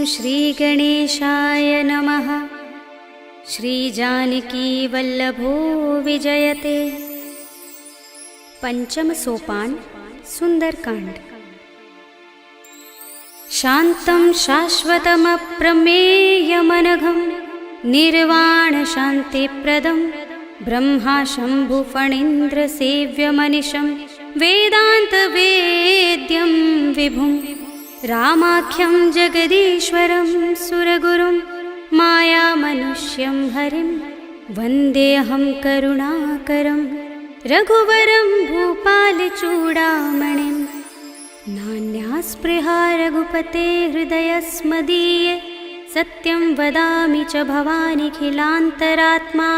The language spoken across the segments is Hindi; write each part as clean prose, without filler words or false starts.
श्रीगणेशाय नमः। श्रीजानकीवल्लभो विजयते। पंचम सोपान सुंदरकांड। शान्तं शाश्वतमप्रमेयमनघं निर्वाणशान्तिप्रदं ब्रह्मा शम्भुफणीन्द्रसेव्यमनिशं वेदान्तवेद्यं विभुं रामाख्यं जगदीश्वरं सुरगुरुं मायामनुष्यं हरिं वन्देऽहं करुणाकरं रघुवरं भूपालचूडामणिं। नान्यास्पृहा रघुपते हृदयस्मदीये सत्यं वदामि च भवानिखिलान्तरात्मा।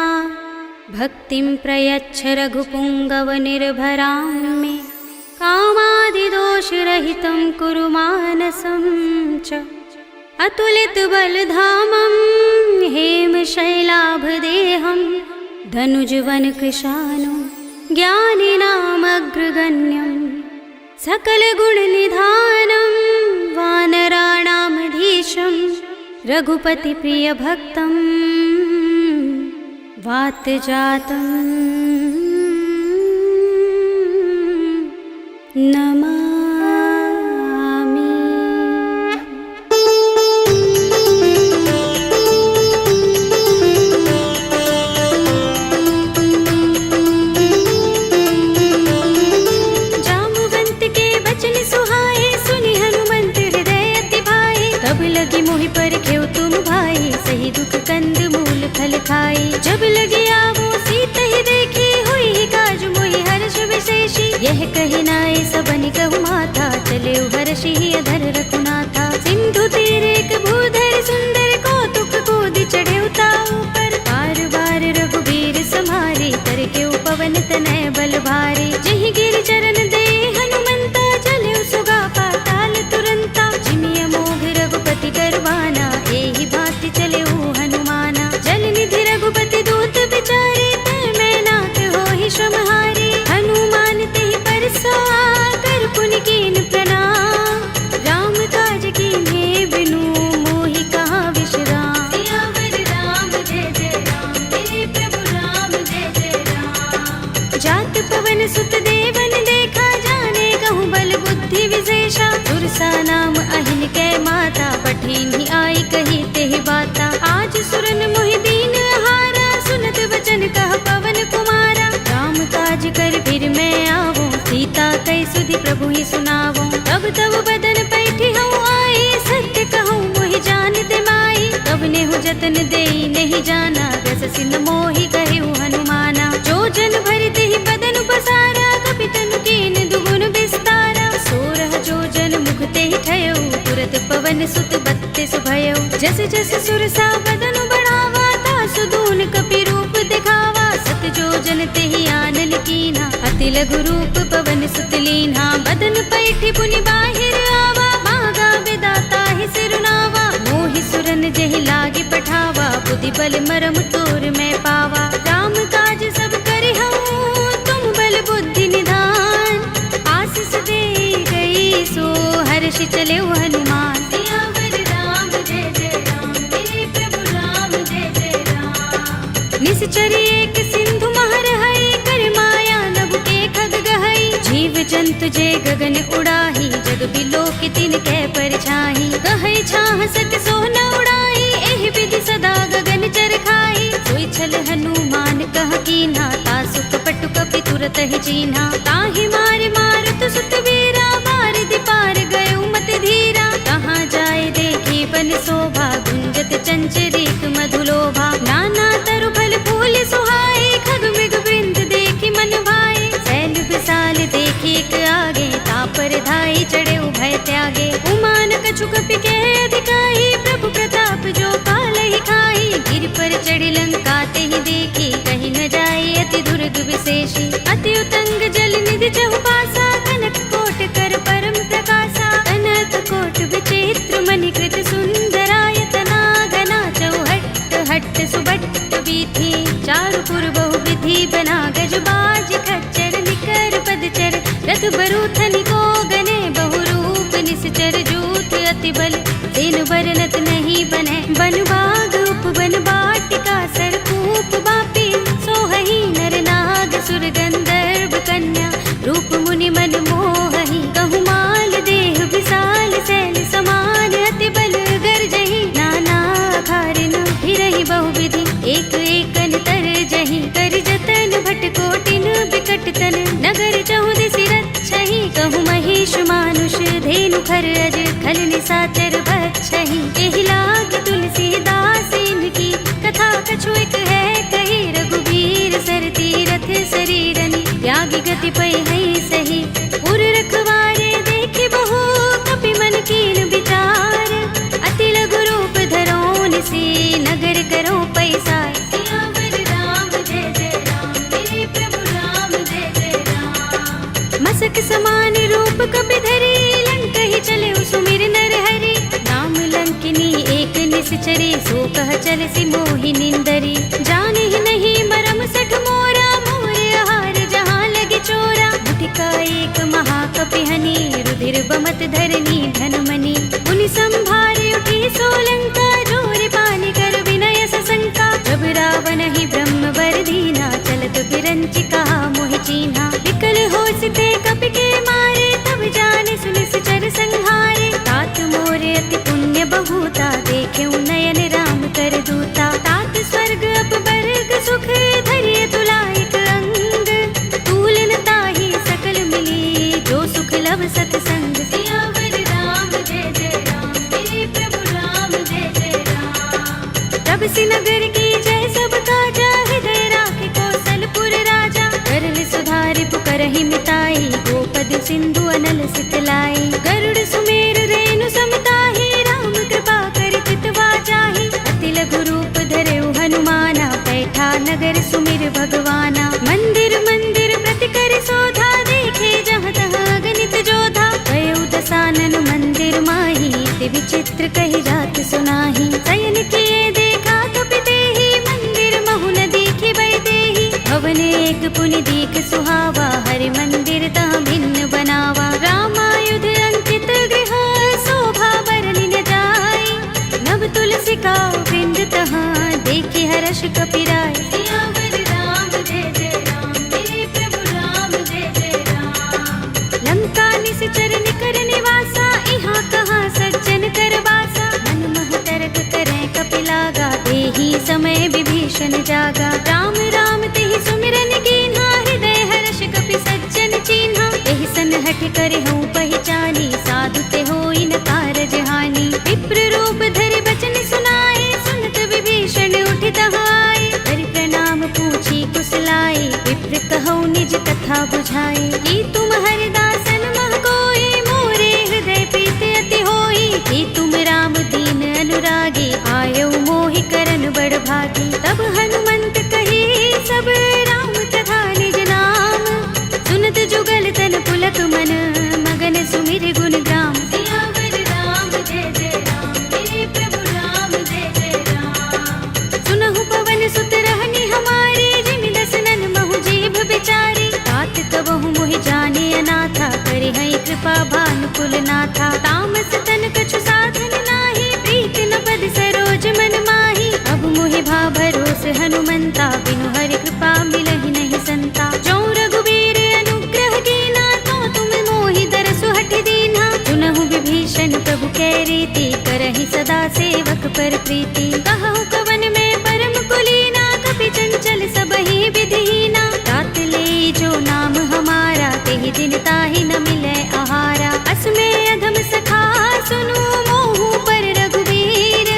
भक्तिं प्रयच्छ रघुपुङ्गवनिर्भरां मे कामादिदोषरहितं कुरु मानसं च। अतुलितबलधामं हेमशैलाभदेहं धनुजवनकृशानुं ज्ञानिनामग्रगण्यं सकलगुणनिधानं वानराणामधीशं रघुपतिप्रियभक्तं वातजातं नमामि। जामुवंत के बचन सुहाए सुनि हनुमंत हृदय अति भाए। तब लगी मोहि परखेउ तुम भाई सही दुख कंद मूल फल खाई। जब लगी आवो सीता ही देखी हुई काज मोहि हर्ष विशेषी। यह कही नाय सबनि कहु माथा चले हर्षि अधर रघुनाथा। सिंधु तीर एक भूधर सुंदर कौतुक कूदि चढ़े ताऊ पर। बार बार रघुबीर समारे तर के पवन तनय बल भारे। जहि गिर चरण दे हनुमंता चले सुगा पाताल तुरंता। जिमिय मोघ रघुपति करवाना एहि भांति चले हनुमाना। जल निधि रघुपति दूत बिचारे तै मैं नाथ होहि श्रमहारी। हनुमान तेहि परसा कर पुनि कीन प्रणाम। राम काज कीन्हे बिनु मोहि कहाँ विश्राम। सियावर राम जय जय राम मेरे प्रभु राम जय जय राम। जात पवन सुत देवन देखा जाने कहूँ बल बुद्धि विशेषा। सुरसा नाम अहिन कै माता पठिनी आई कही तेहि बाता। आज सुरन मोहि दीन हारा सुनत वचन कह पवन कुमारा। राम काज कर फिर मैं आवो सीता कई सुधि प्रभु ही सुनावो। तब तब बदन पैठी हूँ आई सत्य कहूँ मोहि जानते माई। तब नेहु जतन देई नहीं जाना रस सिन मोहि कहु हनुमाना। जो जन भरते ही बदन पसारा कपितनु कीन दुगुन विस्तारा। सोरह जो जन मुखते ही ठयो तुरत पवन सुत बत्तीस भयो। जस जस सुरसा बदन बढ़ावा तासु दून कपि रूप दिखावा। सत जो जन तेहि आनन कीन्हा अति लघु रूप पवन सुत लीन्हा। बदन पैठी पुनि बाहिर आवा मागा विदाता ही सिरुनावा। मोहि सुरन जहि लागे पठावा बुद्धि बल मरम तोर मैं पावा। राम काज सब करि हूँ तुम बल बुद्धि निधान। आशीष दे गई सो हर्षि चले हनुमान। सियावर राम जय जय राम मेरे प्रभु राम जय जय राम। निश्चरी एक सिंधु महर हई कर माया नभ के खग गहई। जीव जंतु जे गगन उड़ाही जग बिलो के तिन कै परछाई। कहै छाह सक सो न उड़ाई एहि विधि सदा गगन चर खाई। सोई छल हनुमान कह कीन्हा तासु कपट कपि तुरत ही चीन्हा। ताहि मार मारुत सुत वीरा बारिधि पार गयो मत धीरा। कहाँ जाए देखी बन शोभा गुंजत चंचरीक मधुलोभा। नाना तरु फल फूल सुहाए खग मृग वृंद देखी मन भाए। सैल विशाल देखी एक आगे तापर धाई चढ़े भय त्यागे। उमान कछु कपि के अधिकाई प्रभु प्रताप जो काल ही खाई। गिर पर चढ़ी लंका तेहि देखी कहीं न जाए अति दुर्ग विशेषी। अति उतंग जल निधि चहुपासा कनक कोट कर परम प्रकाशा। अनंत कोट विचित्र मणिकृत सुंदरायतना घना चौहट्ट हट्ट सुबट्ट वीथि। चारु पुर बहु विधि बना गज बाज खच्चर निकर पदचर। रथ बरूथनि को गने बहु रूप निश्चर जूथ अति बल दिन वर्णत सुखर अज खल निसाचर बच्छहि एहि लाग तुलसीदास इनकी कथा कछु एक है कही रघुबीर सर तीरथ शरीरनि त्यागी गति पै है सही उर रखवारे देखे बहु कपि मन कीन विचार अति लघु रूप धरोन से नगर करो पैसा सियावर राम जय जय राम मेरे प्रभु राम जय जय राम मसक समान रूप कपि धरे लंक ही चले सुमिर नर हरि नाम लंकिनी एक निश्चरी सो कह चल सी मोहि निंदरी जाने ही नहीं मरम सठ मोरा मोर आहार जहाँ लगे चोरा मुठिका एक महाकपिहनि रुधिर बमत धरनी धनमणि मुनि संभारे उठी सोलंका जोर पानी कर विनय सशंका जब रावण ही ब्रह्म वर दीना चलत बिरंचि कहा मोहि चीन्हा विकल हो सिते कपि के मारे तब जाने सुनि सचर संहारे तात मोरे अति पुण्य बहुता देखे नयन राम कर दूता तात स्वर्ग अपवर्ग सुख धरिय तुलायक अंग तूलन ताहि सकल मिली जो सुख लव सतसंग सियावर राम जय जय राम मेरे प्रभु राम जय जय राम तब से नगर की जय सब काजा हृदय राखे कौशलपुर राजा करल सुधारि पुकरहि मिताई गोपद सिंधु अनल सितलाई गरुड़ सुमेर रेणु समताहि राम कृपा कर चितवा जाहि अति लघु रूप धरेउ हनुमाना बैठा नगर सुमिर भगवाना मंदिर मंदिर प्रति कर शोधा देखे जहाँ तहाँ गणित जोधा गयो दसानन मंदिर माही ते विचित्र कही जात सुनाही शयन किए देखा कपि तेहि मंदिर महु न दिखि बै देहि भवन एक पुनि दीख सुहावा हरि मंदिर तह भिन्न बनावा रामायुध अंकित गृह शोभा बरनि न जाय नव तुलसी का वृंद तहाँ देखे हर्ष कपिराय सियावर राम जय जय राम मेरे प्रभु राम जय जय राम लंका निश्चर निकर निवासा यहाँ कहाँ सज्जन कर बासा मन मोह तरक करें कपिलागा देहि समय विभीषण जागा राम राम तेहि सुमिरन कीन्हा हृदय हर्ष कपि सज्जन चीन्हा एहि सन हठ करे हूँ पहचानी साधु ते होई न कारज हानि विप्र रूप धरि बचन सुनाए सुनत विभीषण उठ तहाय हरि प्रणाम पूछी कुशलाए विप्र कहौ निज कथा बुझाए कि तुम हरिदासन मह कोई मोरे हृदय प्रीत अति होई कि तुम राम दीन अनुरागी आयो मोहि करन बड़ भागी तब हनुमंत कही सब राम तथा निज नाम सुनत जुगल तन पुलक मन मगन सुमिर गुण ग्राम सियावर राम जय जय राम मेरे प्रभु राम जय जय राम सुनहु पवन सुत रहनी हमारे जिमि दसनन महु जीभ बिचारी तात कबहु मोहि जाने अनाथा करे है कृपा भानुकुल नाथा तामस तन कछु साधन नाही प्रीत न पद सरोज मन माही अब मोहि भा भरोस हनुमंता बिनु हरि कृपा मिलहि नहीं संता जो रघुबीर अनुग्रह कीना तो तुम मोहि दरसु हठ दीना सुनहु विभीषण प्रभु कै रीति करहि सदा सेवक पर प्रीति कहु कवन में परम कुलीना कपि चंचल सबहि विधिहीना तात ले जो नाम हमारा तेहि दिन ताहि न मिलै आहारा अस्मे अधम सखा सुनु मोहु पर रघुबीर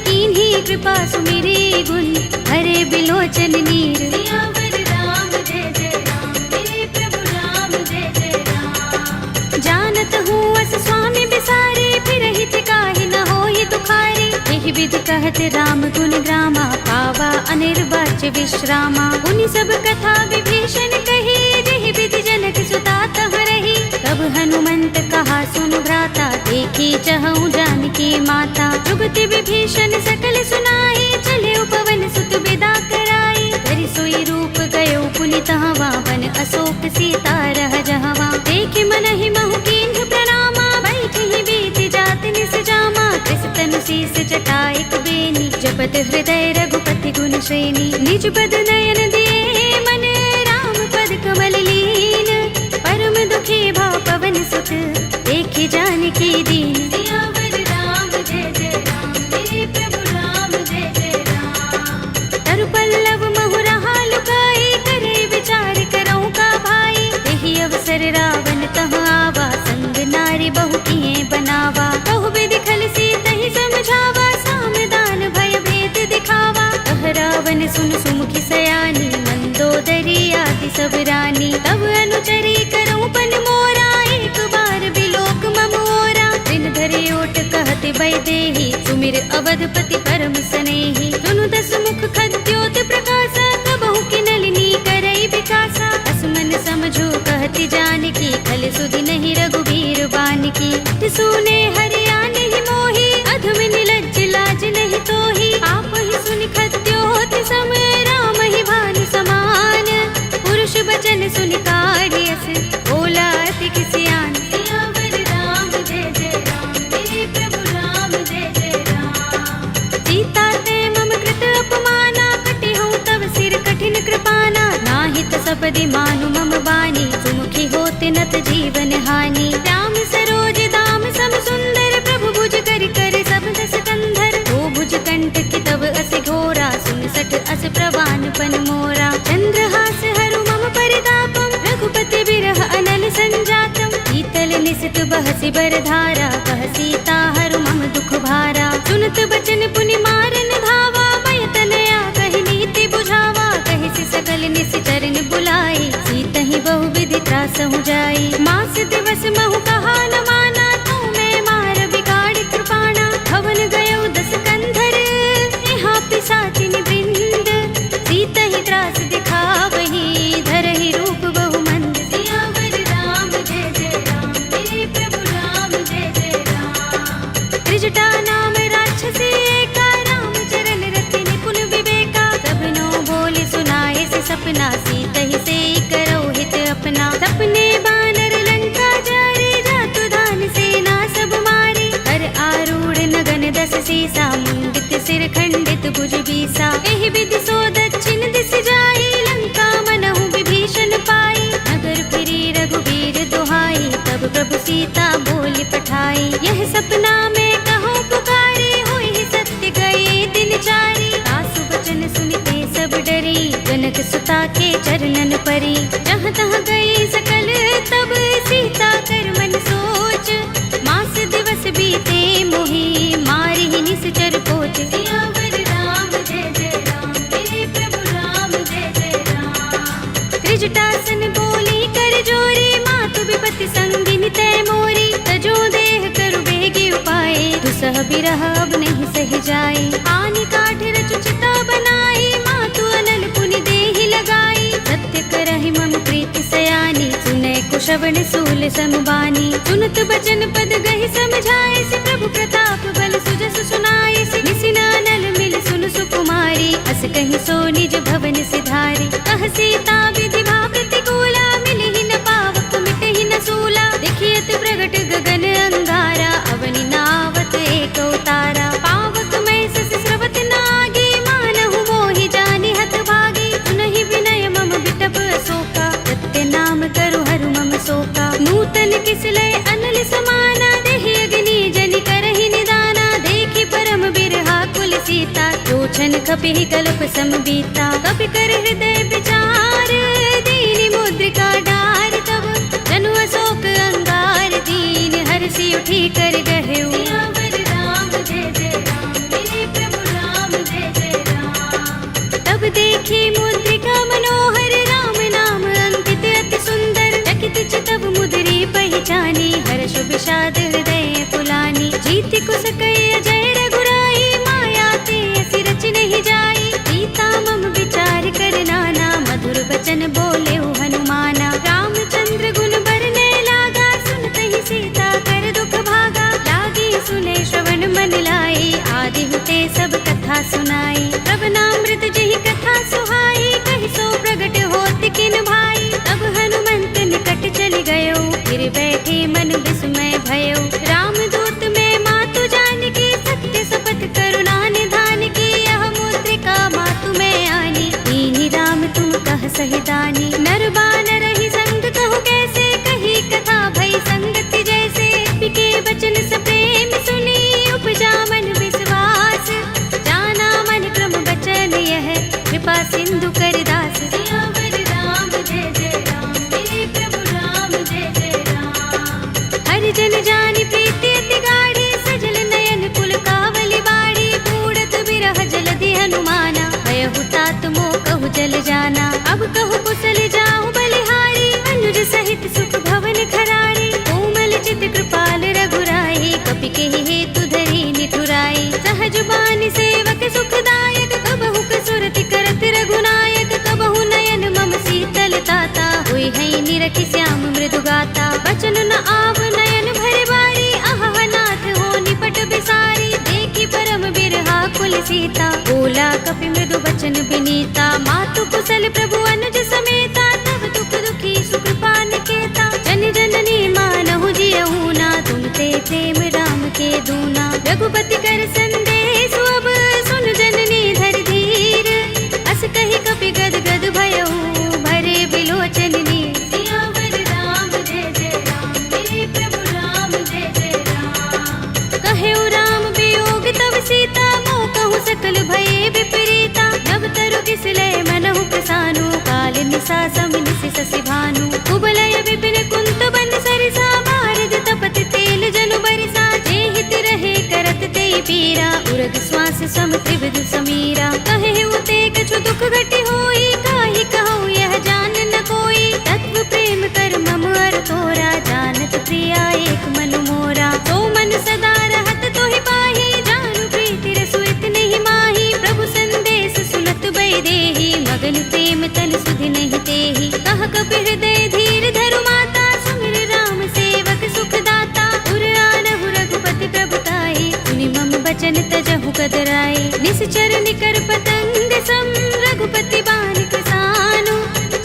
कीन्ही कृपा सुमिरी गुण हरे बिलोचन नीर सियावर राम जय जय राम मेरे प्रभु राम जय जय राम जानत हूँ अस स्वामी बिसारे फिर हित काहि न होई दुखारे एहि विधि कहत राम गुण ग्रामा पावा अनिर्वाच्य विश्रामा उनि सब कथा विभीषण कही जेहि विधि जनक सुता तह रही तब हनुमंत कहा सुनु भ्राता देखी चहु जानकी माता जुगति विभीषण सकल सुनाई चले पवन सुत विदा कराई धरि सोई रूप गयो पुनि तहवा वन अशोक सीता रह जहवा देखे मन ही महु कीन्ह प्रणामा बैठि बीत जात निस जामा कृस तनु शीस जटाइक बेनी जपत हृदय रघुपति गुण श्रेणी निज पद नयन दिए मन राम पद कमल लीन परम दुखी भाव पवन सुत देखि जानकी दीन सियावर राम जय जय राम मेरे प्रभु राम जय जय राम तरु पल्लव महु रहा लुकाई करे विचार करऊँ का भाई यही अवसर रावण तहाँ आवा संग नारी बहु तिये बनावा। बहुविधि खल सीत ही समझावा, सामदान भय भेद दिखावा। कह रावण सुन सुमुखी सयानी, मंदोदरी आदि सब रानी। तब अनुचरी करऊं पन मोरा, एक बार बिलोक मम ओरा। दिन धरि ओट कहते वैदेही, सुमिर अवधपति परम स्नेही। सुनु दस मुख खद्योत प्रकाशा, कबहु की नलिनी करई विकासा। असमन समझो कहती जानकी, खल सुधि नहीं रघुबीर बानकी। सुने हरिया नहीं मोही, अधम निलज्ज लाज नहीं तोही। आप ही सुनि खद्योत सम, राम ही भानु समान। पुरुष बचन सुनि काढ़ियस, बोला अति किसी आन। सियावर राम जय जय राम, मेरे प्रभु राम जय जय राम। सीता ते मम कृत अपमाना, कटि हूँ तब सिर कठिन कृपाना। नाहित सपदि मानु मम बानी, सुमुखी होते नत जीवन हानि। राम सरोज दाम सम सुंदर, प्रभु भुज कर कर सब दस कंधर। ओ भुज कंठ की तब अस घोरा, सुन सठ अस प्रवान पन मोरा। चंद्रहास हरु मम परितापम, रघुपति बिरह अनल संजातम। शीतल निसित बहसि बरधारा, कह सीता हरु मम दुख भारा। सुनत बचन पुनि मारन धावा, मय तनया कहि नीति बुझावा। कहि सि सकल निशिचर बुलाई, सीतहि बहुविधि त्रासहु जाई। मास दिवस महु कहा न माना, तू मैं मार बिगाड़ कृपाणा। भवन गयो दस कंधर, यहाँ पिशाचिनि वृंद। सीतहि त्रास दिखावही, धरहि रूप बहु मंद। सियावर राम जय जय राम, मेरे प्रभु राम जय जय राम। त्रिजटा नाम राक्षसी एका, राम चरण रति निपुण विवेका। सबनो बोले सुनाए से सपना, सीतहि से करो हित अपना। सपने बानर लंका जारे, जातु धान सेना सब मारे। हर आरूढ़ नगन दस सीसा, मुंडित सिर खंडित भुज बीसा। एहि विधि सो दक्षिण दिस जाई, लंका मनहु विभीषण पाई। नगर फिरी रघुबीर दुहाई, तब प्रभु सीता बोली पठाई। यह सपना में कहूँ पुकारे, होई सत्य गए दिन चारी। सासु बचन सुनते सब डरी, जनक सुता के चरणन परी। जहाँ तहाँ गई सकल तब, सीता कर मन सोच। मास दिवस बीते मोही, मारी ही निश्चर पोच। सियावर राम जय जय राम, मेरे प्रभु राम जय जय राम। त्रिजटासन बोली कर जोरी, मातु विपति संगिनी तै मोरी। तजो देह करु बेगी उपाय, दुसह बिरह अब नहीं सह जाए। आनि काठ रचु चिता बनाई, मातु अनल पुनि देहि लगाई। सत्य करहि मम प्रीति सयानी, सुनै कुशवन सूल समबानी। सुनत बचन पद गहि समझाए, से प्रभु प्रताप बल सुजस सुनाए। से निसिना नल मिल सुन सुकुमारी, अस कहि सो निज भवन सिधारी। कह सीता विधि भा प्रतिकूला, मिलहि न पावक मिटहि न सूला। देखियत प्रगट गगन अंगारा, अवनि नावत एक उतारा। पावक मैं सस स्रवत नागी, मानहु मोहि जानि हत भागी। सुनहि विनय मम बिटप अशोका, सत्य नाम करु हरु मम शोका। नूतन किसलय अनल समाना, देहि अग्नि जनि करहि निदाना। देखि परम बिरहा कुल सीता, लोचन कपिहि कल्प सम बीता। कपि कर हृदय विचार, दीनि मुद्रिका डार। तब जनु अशोक अंगार, दीन हर्षि उठी कर गहेउ। सियावर राम जय जय राम, मेरे प्रभु राम जय जय राम। तब देखी मुद्रिका मनोहर, राम नाम अंकित अति सुंदर। चकित चितव मुद्री पहचानी, हर्ष विषाद हृदय कुलानी। जीति कुस कई अजय रघुराई, माया ते असी रच नहीं जाई। सीता मम विचार कर नाना, मधुर वचन बोले हनुमाना। रामचंद्र गुण बरने लागा, सुनते सीता कर दुख भागा। लागी सुने श्रवण मन लाई, आदि हुते सब कथा सुनाई। श्रवणामृत जहि कथा सुहाई, कहि सो प्रगट होत किन भाई। तब हनुमंत निकट चल गयो, फिर बैठे मन विस्मय भयो। रामदूत में मातु जानकी, सत्य शपथ करुणा निधान की। यह मुद्रिका मातु में आनी, दीनि राम तुम कह सही दानी। नर बानर ही संग कहु कैसे, कही कथा भई संगति जैसे। पिके बचन सप्रेम सुनी, उपजा मन विश्वास। जाना मन क्रम बचन यह, कृपा सिंधु सीता, बोला कपि मृदु बचन विनीता। मातु कुशल प्रभु अनुज समेता, तब दुख दुखी सुकृपा निकेता। जन जननी मानहु जियहु ना, तुम ते प्रेम राम के दूना। रघुपति कर संदेश अब सुन जननी धर धीर, अस कहि कपि गद गद भयहु भरे बिलोचन नीर। सियावर राम जय जय राम, मेरे प्रभु राम जय जय राम। कहेउ राम वियोग तब सीता, मोह कहूँ सकल भये विपरीता। नव तरु किसले मनहु प्रसानु, काल निसा समिनिसि शशि भानु। कुबलय विपिन कुंत बन सरिसा, बारद तपत तेल जनु बरिसा। जे हित रहे करत ते पीरा, उरग श्वास सम त्रिविध समीरा। कहेउ ते कछु दुख घटी होई, काहि कहूँ यह जान न कोई। तत्व प्रेम कर मम अर तोरा, जानत प्रिया एक मन मोरा। तो मन सदा रहत तोहि पाही, जानु प्रीति रसुइत नहीं माही। प्रभु संदेश सुनत बै देहि, मगन प्रेम तन सुधि नहीं तेहि। कह कपि हृदय धीर धरु माता, सुमिर राम सेवक सुख दाता। उर आनहु रघुपति प्रभुताई, सुनि मम बचन तजहु कदराई। निश्चर निकर पतंग सम, रघुपति बानिक सानु।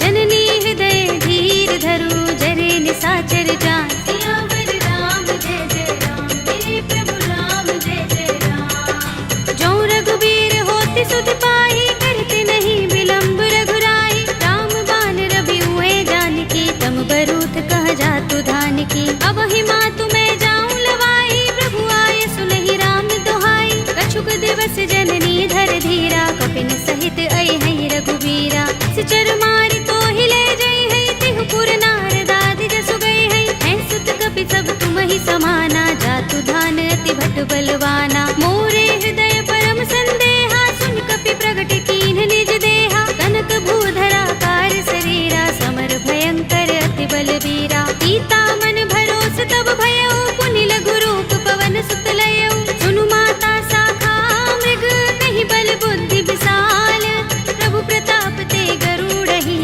जननी हृदय धीर धरु, जरे निसाचर जान। सियावर राम जय जय राम, मेरे प्रभु राम जय जय राम। जो रघुबीर होति सुधि पाही, करते नहीं विलंब रघुराई। राम बान रवि हुए जानकी, तम बरूथ कह जातु धानकी। अब ही मातु मैं जाऊं लवाई, प्रभु आए सुनहि राम दोहाई। कछुक दिवस जननी धर धीरा, कपिन सहित अइ हैं रघुबीरा। सिचर मारि तो ही ले जई है, तिहु पुर नारद आदि जसु गए हैं। हैं सुत कपि सब तुम ही समाना, जातु धान अति भट बलवाना। मोरे हृदय परम संदेहा, सुन कपि प्रगट कीन्ह निज देहा। कनक भूधरा कार शरीरा, समर भयंकर अति बलवीरा। सीता मन भरोस तब भयउ, पुनि लघु रूप पवन सुत लयउ। सुनु माता शाखा मृग, नहीं बल बुद्धि विशाल। प्रभु प्रताप ते गरुड़हि,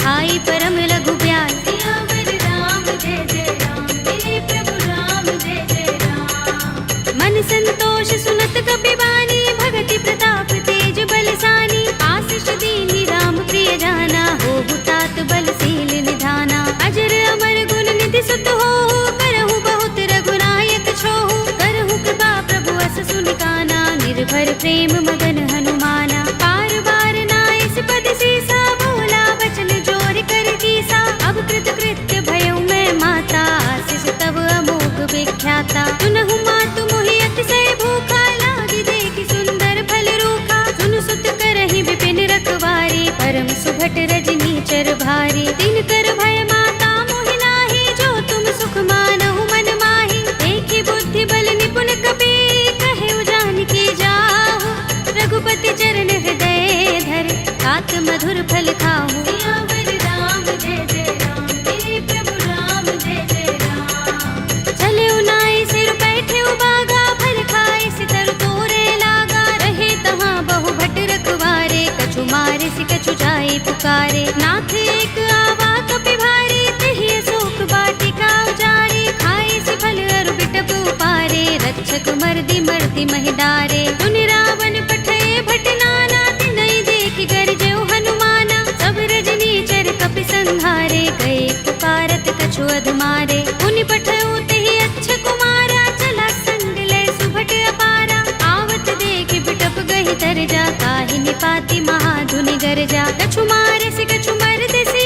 आई परम लघु ब्याल। सियावर राम जय जय राम, मेरे प्रभु राम जय जय राम। मन संतोष सुनत कपि बानी, भगति प्रताप तेज बलसानी। आशीष दीनी राम प्रिय जाना, होहु तात बलशील निधाना। अजर अमर गुण निधि सुत होहु, करहु बहुत रघुनायक छोहु। करहु कृपा प्रभु अस सुनि काना, निर्भर प्रेम मगन हनुमाना। बार बार नाइस पद सीसा, बोला वचन जोर कर कीसा। अब कृत कृत्य भयउ मैं माता, आशीष तब अमोघ विख्याता। सुनहु मातु मोहि अतिशय भूखा, लागी देखि सुंदर फल रूखा। सुनु सुत करहि विपिन रखवारी, परम सुभट रजनी चर भारी। दिन कर भय माता मोहि नाहि, जो तुम सुख मानहु मन माहि। देखि बुद्धि बल निपुण कपि, कहेउ जानकी जाहु। रघुपति चरण हृदय धर, तात मधुर फल खाहु। सियावर राम जय जय राम, मेरे प्रभु राम जय जय राम। चले उनाई सिर बैठे बागा, फल खाए सितर तोरे लागा। रहे तहाँ बहु भट रखवारे, कछु मारे सि कछु जाए पुकारे। नाथ एक आवा कपि भारी, तिहि अशोक वाटिका उजारी। खाए सि फल अरु बिटप उपारे, रक्षक मर्दि मर्दि महि डारे। सुनि रावण पठय भट नाना, तिनहि देखि गरजेउ हनुमाना। सब रजनी चर कपि संहारे, गए पुकारत कछु अधमारे। मुनि पठउ तेहि अच्छ कुमारा, चला संग लय सुभट अपारा। आवत देखि बिटप गहि तरजा, काहि निपाति महाधुनि गरजा। कछु मारे सि कछु मरदेसि,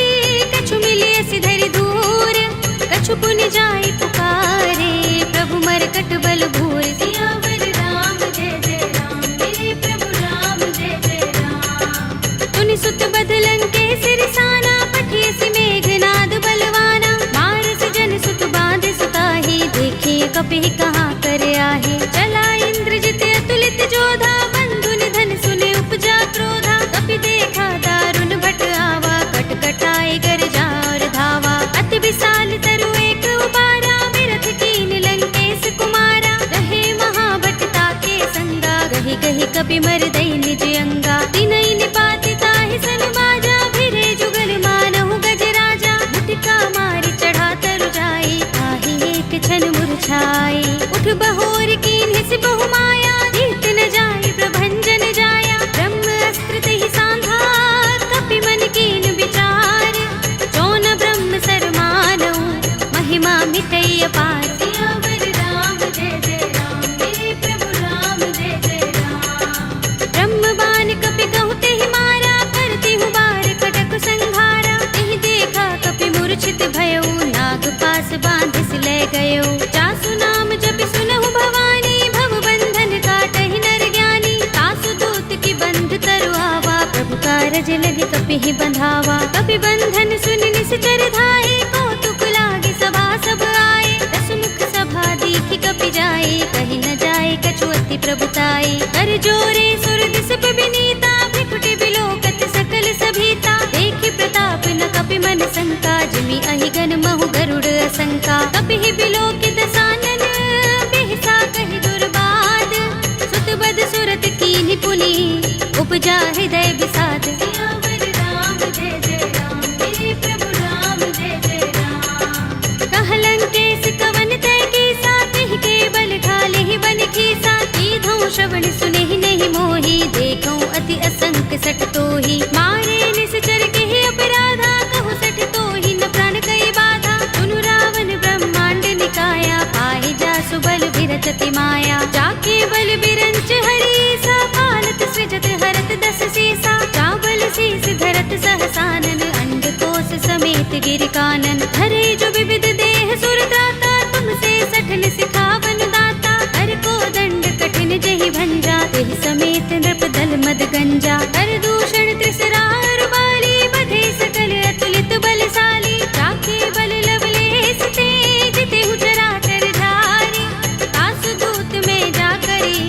कछु मिलिए सि धरि धूर। कछु पुनि जाई पुकारे, प्रभु मरकट बल भूर। सियावर राम जय जय राम, मेरे प्रभु राम जय जय राम। तुनि सुत बध लंकेश रिसाना, पठिए सि मेघनाद बलवाना। मारस जन सुत बांध सुताहि, देखिए कपि कहाँ कर आहे। चला इंद्रजित अतुलित जोधा, बंधु निधन सुने उपजा क्रोधा। कपि देखा दारुण भट आवा, कट कटाए गरजा और धावा। अति विशाल तरु एक उबारा, बिरथ कीन लंकेश कुमारा। रहे महाभट ताके संगा, गहि गहि कपि मर दई निज अंगा। तिनहि निपाति ताहि सन बाजा, भिरे जुगल मानहु गज राजा। मुटिका मारि चढ़ा तरु जाई, ताहि एक छन मुरझाई। उठ बहोर कीन्हि सि बहु माया, जीत न जाई प्रभंजन कपि ही बंधावा। कपि बंधन सुन निश्चर धाये, कौतुक लागे सभा सब आए। दस मुख सभा दीखि कपि जाए, कही न जाए कछु अति प्रभुताई। कर जोरे सुर दिस विनीता, भ्रिकुटि बिलोकत सकल सभीता। देखि प्रताप न कपि मन शंका, जिमि अहिगन महु गरुड़ असंका। कपि ही बिलोकित सानन, बिहसा कहि दुर्बाद। सुत बद सुरत कीन्हि पुनि, उपजा हृदय विषाद। सियावर राम जय जय राम, मेरे प्रभु राम जय जय राम। कह लंकेश कवन तय कीसा, तिहि के बल ढाले ही बन खीसा। कीधौं श्रवण सुनेहि नहीं मोहि, देखौं अति असंक सठ तोहि। मारे निश्चर केहि अपराधा, कहु सठ तोहि न प्राण कई बाधा। सुनु रावण ब्रह्मांड निकाया, पाहि जासु बल विरचति माया। जाके बल बिरंच हरीसा, पालत सृजत हरत दस सीसा। चावल शीस धरत सहसानन, अंडकोश समेत गिर कानन। धरे जो विविध देह सुर त्राता, तुमसे सठन सिखावन दाता। हर को दंड कठिन जहि भंजा, तेहि समेत नृप दल मद गंजा। कर दूषण त्रिसरार बाली, बधे सकल अतुलित बलशाली। जाके बल लवलेस ते, जितेहु चराचर धारी। तासु दूत में जा करी,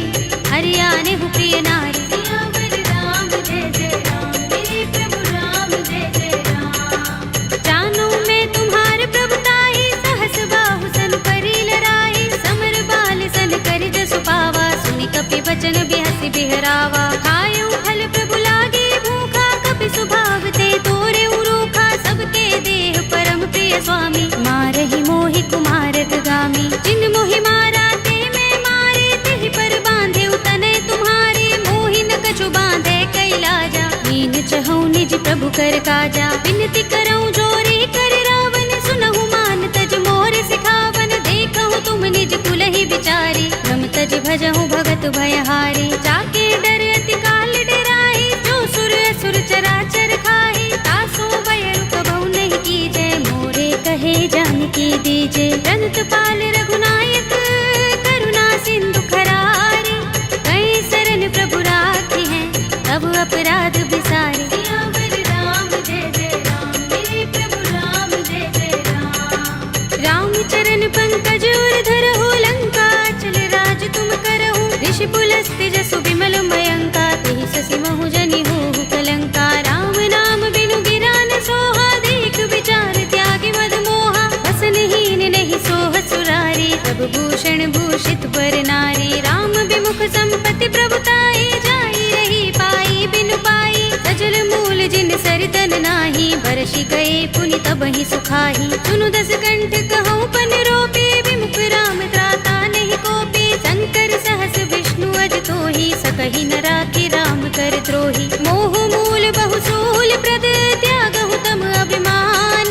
हरियाणे हु प्रिय नारी। सियावर राम जय जय राम, मेरे प्रभु राम जय जय राम। जानो मैं तुम्हार प्रभुताई, सहस बाहु सन करी लड़ाई। समर बाल सन करि जसु पावा, सुनि कपि बचन बिहसि बिहरावा। खायउ फल प्रभु लागे भूखा, कपि सुभाव ते तोरे उरूखा। सबके देह परम प्रिय स्वामी, मारहि मोहि कुमारक गामी। जिन मोहि मारा ते मैं मारे, तिहि पर बांधे तनय तुम्हारे। मोहि न कछु बांधे कैलाजा, मीन चहु निज प्रभु कर काजा। विनती करऊं जोरी कर रावण, सुनहु मान तज मोर सिखावन। देखहु तुम निज कुलहि बिचारी, रम तज भजहु भगत भयहारी। जाके डर अति काल डराहि, जो सुर असुर चराचर खाहि। तासो बयरु कबहु नहीं कीजय, मोरे कहे जानकी दीजे। रंत पाल रघुनायक, करुणा सिंधु खरारे। कई शरण प्रभु राखी हैं, तब अपराध बिसारे। सियावर राम जय जय राम, मेरे प्रभु राम जय जय राम। राम चरण पंकज उर धरहु, लंका चल राज तुम करहु। ऋषि पुलस्त्य जसु विमल मयंका, तेहि शशि महु जनि होहु कलंका। राम नाम बिनु गिरा न सोहा, देख विचार त्यागी मद मोहा। बसनहीन नहीं सोह सुरारी, तब भूषण भूषित बर नारी। राम विमुख संपत्ति प्रभुताई, जाई रही पाई बिनु पाई। सजल मूल जिन सरितन नाही, बरषि गए पुनि तबहि सुखाही। सुनु दस कंठ कहऊँ पन रोपे, विमुख राम त्राता नहीं कोपे। शंकर सहस विष्णु अज तोहि, सकहि न राखि राम कर द्रोही। मोह मूल बहु सूल प्रद, त्यागहु तम अभिमान।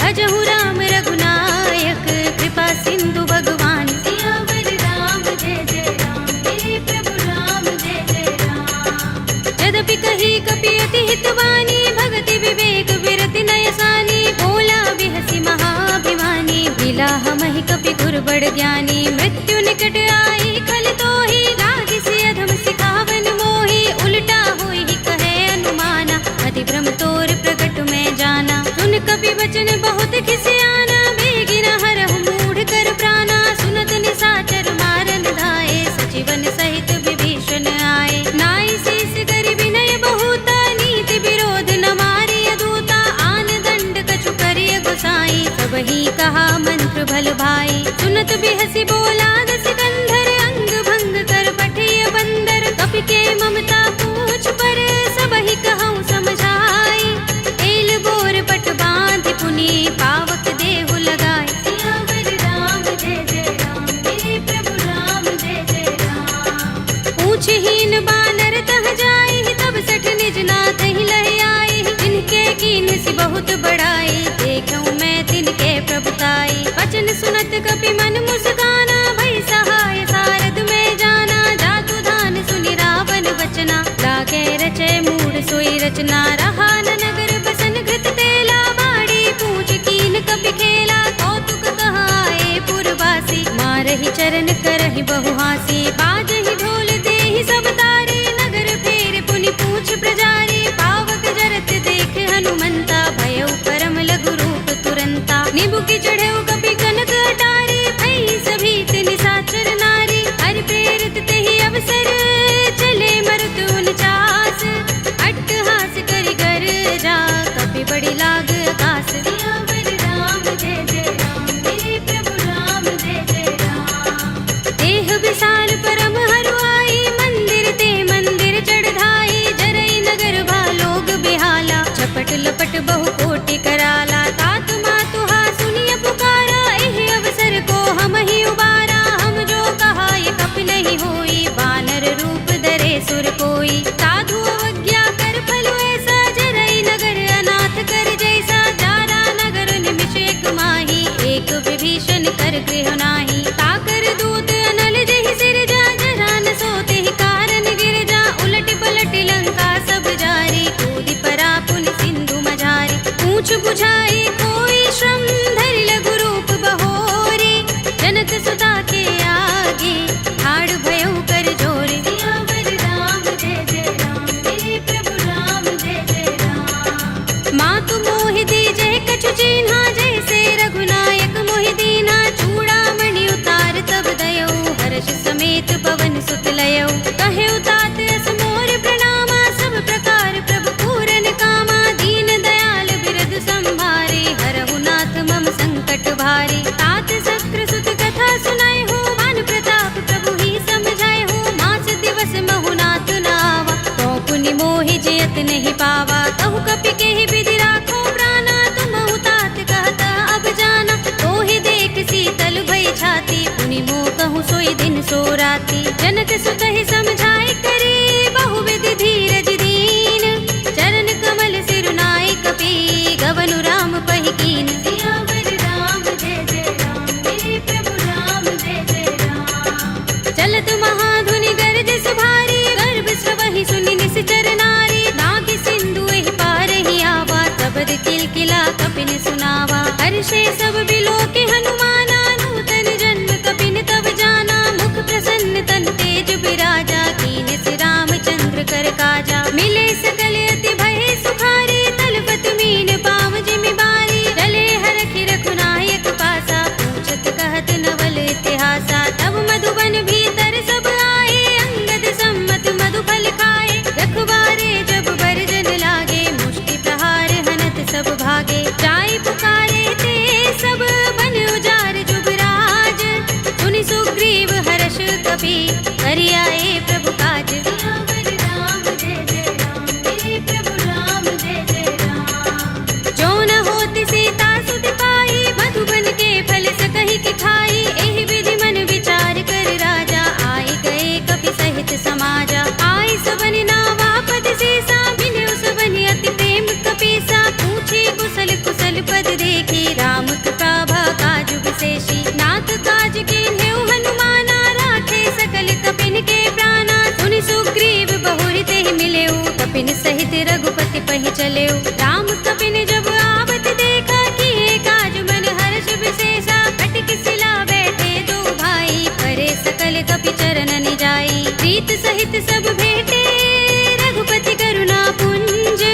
भजहु राम रघुनायक, कृपा सिंधु भगवान। सियावर राम जय जय राम, मेरे प्रभु राम जय जय राम। यद्यपि कही कपि अति हितवानी, भगति विवेक विरति नय सानी। बोला बिहसि महाभिमानी, मिला हमहि कपि गुर बड़ ज्ञानी। मृत्यु निकट आई खल तोहि, लागी सि अधम सिखावन मोहि। उल्टा होई कहे अनुमाना, अति भ्रम तोर प्रगट में जाना। सुन कपि वचन बहुत खिसियाना, बेगी न हरहु मूढ़ कर प्राणा। सुनत निशाचर मारन धाये, सजीवन सहित विभीषण आए। नाई शीस करि विनय बहुता, नीति विरोध न मारिय दूता। आन दंड कछु करिय गोसाई, सबहि कहा मंत्र भल भाई। सुनत बिहसि बोला दस कंधर, अंग भंग कर पठिय बंदर। कपि के ममता पूछ पर, सबहि कहऊँ समझाई। एल बोर पट बांधि पुनि, पावक देहु लगाई। सियावर राम जय जय राम, मेरे प्रभु राम जय जय राम। पूछहीन बानर तह जाई, तब सठ निज नाथ ही लहि आई। जिनके कीन सि बहुत बड़ाई, देखऊँ मैं तिनके प्रभुताई। वचन सुनत कपि मन मुस्काना, भई सहाय सारद में जाना। जातु धान सुनि रावण वचना, लागे रचे मूढ़ सोई रचना। रहा न नगर बसन घृत तेला, बाड़ी पूछ कीन कपि खेला। कौतुक कहाए पुरवासी, मारहि चरण करहि बहु हासी। बाजहि ढोल देहि सब तारे, नगर फेर पुनि पूछ प्रजारी। पावक जरत देख प्रभु की चढ़े कपि कनक अटारी, भई सभी निशाचर नारी। हरि प्रेरित ते ही अवसर, चले मरुत 49, अट्टहास करि गर्जा, कपि बड़ी लाग आकाश। सियावर राम जय जय राम, मेरे प्रभु राम जय जय राम। देह विशाल परम हरुआई, मंदिर ते मंदिर चढ़ाई। जरई नगर भालोग बिहाला, झपट लपट बहु कोटि कराला। तात मातु हा सुनिय पुकारा, एहि अवसर को हम ही उबारा। हम जो कहा ये कपि नहीं होई, वानर रूप धरे सुर कोई। साधु अवज्ञा कर फल ऐसा, जरई नगर अनाथ कर जैसा। जारा नगर निमिष एक माही, एक विभीषण कर गृह नाही। ताकर दूत अनल जहि सिर जा, जरा न सोते ही कारण गिर जा। उलट पलट लंका सब जारी, कूदि परा पुनि सिंधु मझारी। पूछ बुझाई कोई श्रम, धरि लघु रूप बहोरी। जनक सुता के आगे, ठाड़ भयउ कर जोरे। सियावर राम जय जय राम, मेरे प्रभु राम जय जय राम। मातु मोहि दीजै कछु चिन्हा, जैसे रघुनायक मोहि दीन्हा। चूड़ामणि उतार तब दयौ, हर्ष समेत पवन सुत लयौ। कहे तात अस मोर प्रणामा, सब प्रकार प्रभु पूरन कामा। दीन दयाल बिरद संभारे, हरहु नाथ मम संकट भारे। तात शक्र सुत कथा सुनाए हो, मान प्रताप प्रभु ही समझाए हो। मास दिवस महु नाथ नावा, तो पुनि मोहि जयत नहीं पावा। कहु कपि केहि विधि राखो प्राणा, तुमहु तात कहता अब जाना। तो ही देख शीतल भई छाती, पुनि मोह कहूँ सोई दिन सो राती। जनक सुत ही समझाए करे, बहु विधि धीरज दीन। चरण कमल सिरुनाए कपि, गवनु राम पहि कीन। सियावर राम जय जय राम, मेरे प्रभु राम जय जय राम। चलत महाधुनि गरज सुभारी, गर्भ स्रवहि सुनि निश्चर नारी। नागि सिंधु एहि पार ही आवा, तबद किलकिला कपिन सुनावा। हर्षे सब बिलोके हनुमाना, नूतन जन्म कपिन तब जाना। मुख प्रसन्न तन तेज बिराजा, कीन सि रामचंद्र कर काजा। मिले सकल अति भय सुखारी, तलपत मीन पाव जिमि बारी। चले हरखि रघुनायक पासा, पूछत कहत नवल इतिहासा। तब मधुबन भीतर सब आए, अंगद सम्मत मधु फल खाए। रखवारे जब बरजन लागे, मुष्टि प्रहार हनत सब भागे। जाय पुकारे ते सब, बन उजार जुबराज। सुनि सुग्रीव हर्ष कपि, करि आए प्रभु काज। सियावर राम जय जय राम, मेरे प्रभु राम जय जय राम। जो न होति सीता सुत पाई, मधुबन के फल सकहि कि खाई। एहि विधि मन विचार कर राजा, आए गए कपि सहित समाजा। आए सबनि नावा पद सीसा, मिले सबनि अति प्रेम कपीसा। पूछे कुशल कुशल पद देखी, राम कृपा काजु विशेषी। नाथ काज कीन्हेउ हनुमाना, राखे सकल कपिन के प्राणा। सुनि सुग्रीव बहुरि तेहि मिलेउ, कपिन सहित रघुपति पहि चलेउ। राम कपिन जब आवत देखा, किए काज मन हर्ष विशेषा। कटक सिला बैठे दो भाई, परे सकल कपि चरण जाई। प्रीत सहित सब भेटे, रघुपति करुणा पुंज।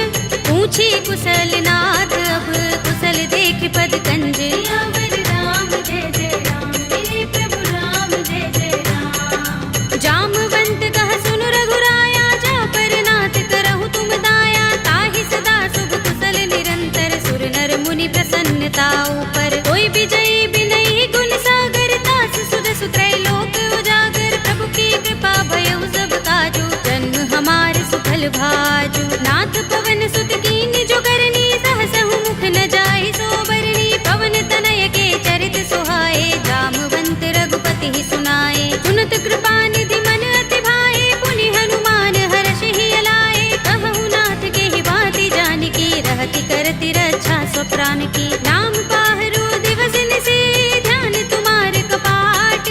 पूछी कुशल नाथ, अब कुशल देख पद कंज। सियावर राम जय जय राम, मेरे प्रभु राम जय जय राम। जामवंत कह सुनु रघुराया, जा पर नाथ करहु तुम दाया। ताहि सदा शुभ कुशल निरंतर, सुर नर मुनि प्रसन्नता ऊपर। कोई विजयी बिनहि गुण सागर, तास सुध सुत्रय लोक उजागर। प्रभु की कृपा भयउ सब काजू, जन्म हमार सुफल भाजू। नाथ पवन सुत कीन जो करनी, सहसहु मुख न जाहि सोबरनी। पवन तनय के चरित सुहाए, जामवंत रघुपति ही सुनाए। सुनत कृपा निधि मन अति भाए, पुनि हनुमान हर्ष ही अलाए। कहु नाथ के ही बाती जानकी, रहति करति रक्षा स्वप्रान की। नाम पाहरो दिवस निशि, ध्यान तुम्हार कपाट।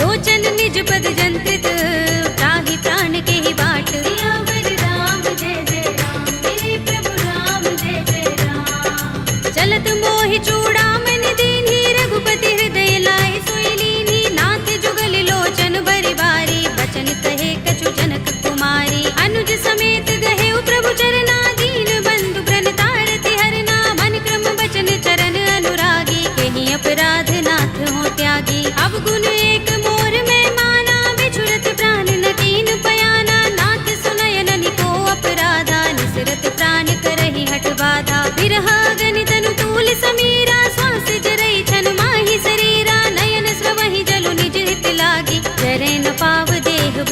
लोचन निज पद जंत्रित, त्राहि प्राण के ही बाट। सियावर राम जय जय राम, मेरे प्रभु राम जय जय राम। चलत मोहि चूड़ामणि दीन्ही, रघुपति हृदय लाए सोई लीन्ही। नाथ जुगल लोचन बरि बारी, बचन कहे कछु जनक कुमारी। अनुज समेत गहेउ प्रभु चरना, दीन बंधु प्रण तारति हरना। मन क्रम बचन चरण अनुरागी, के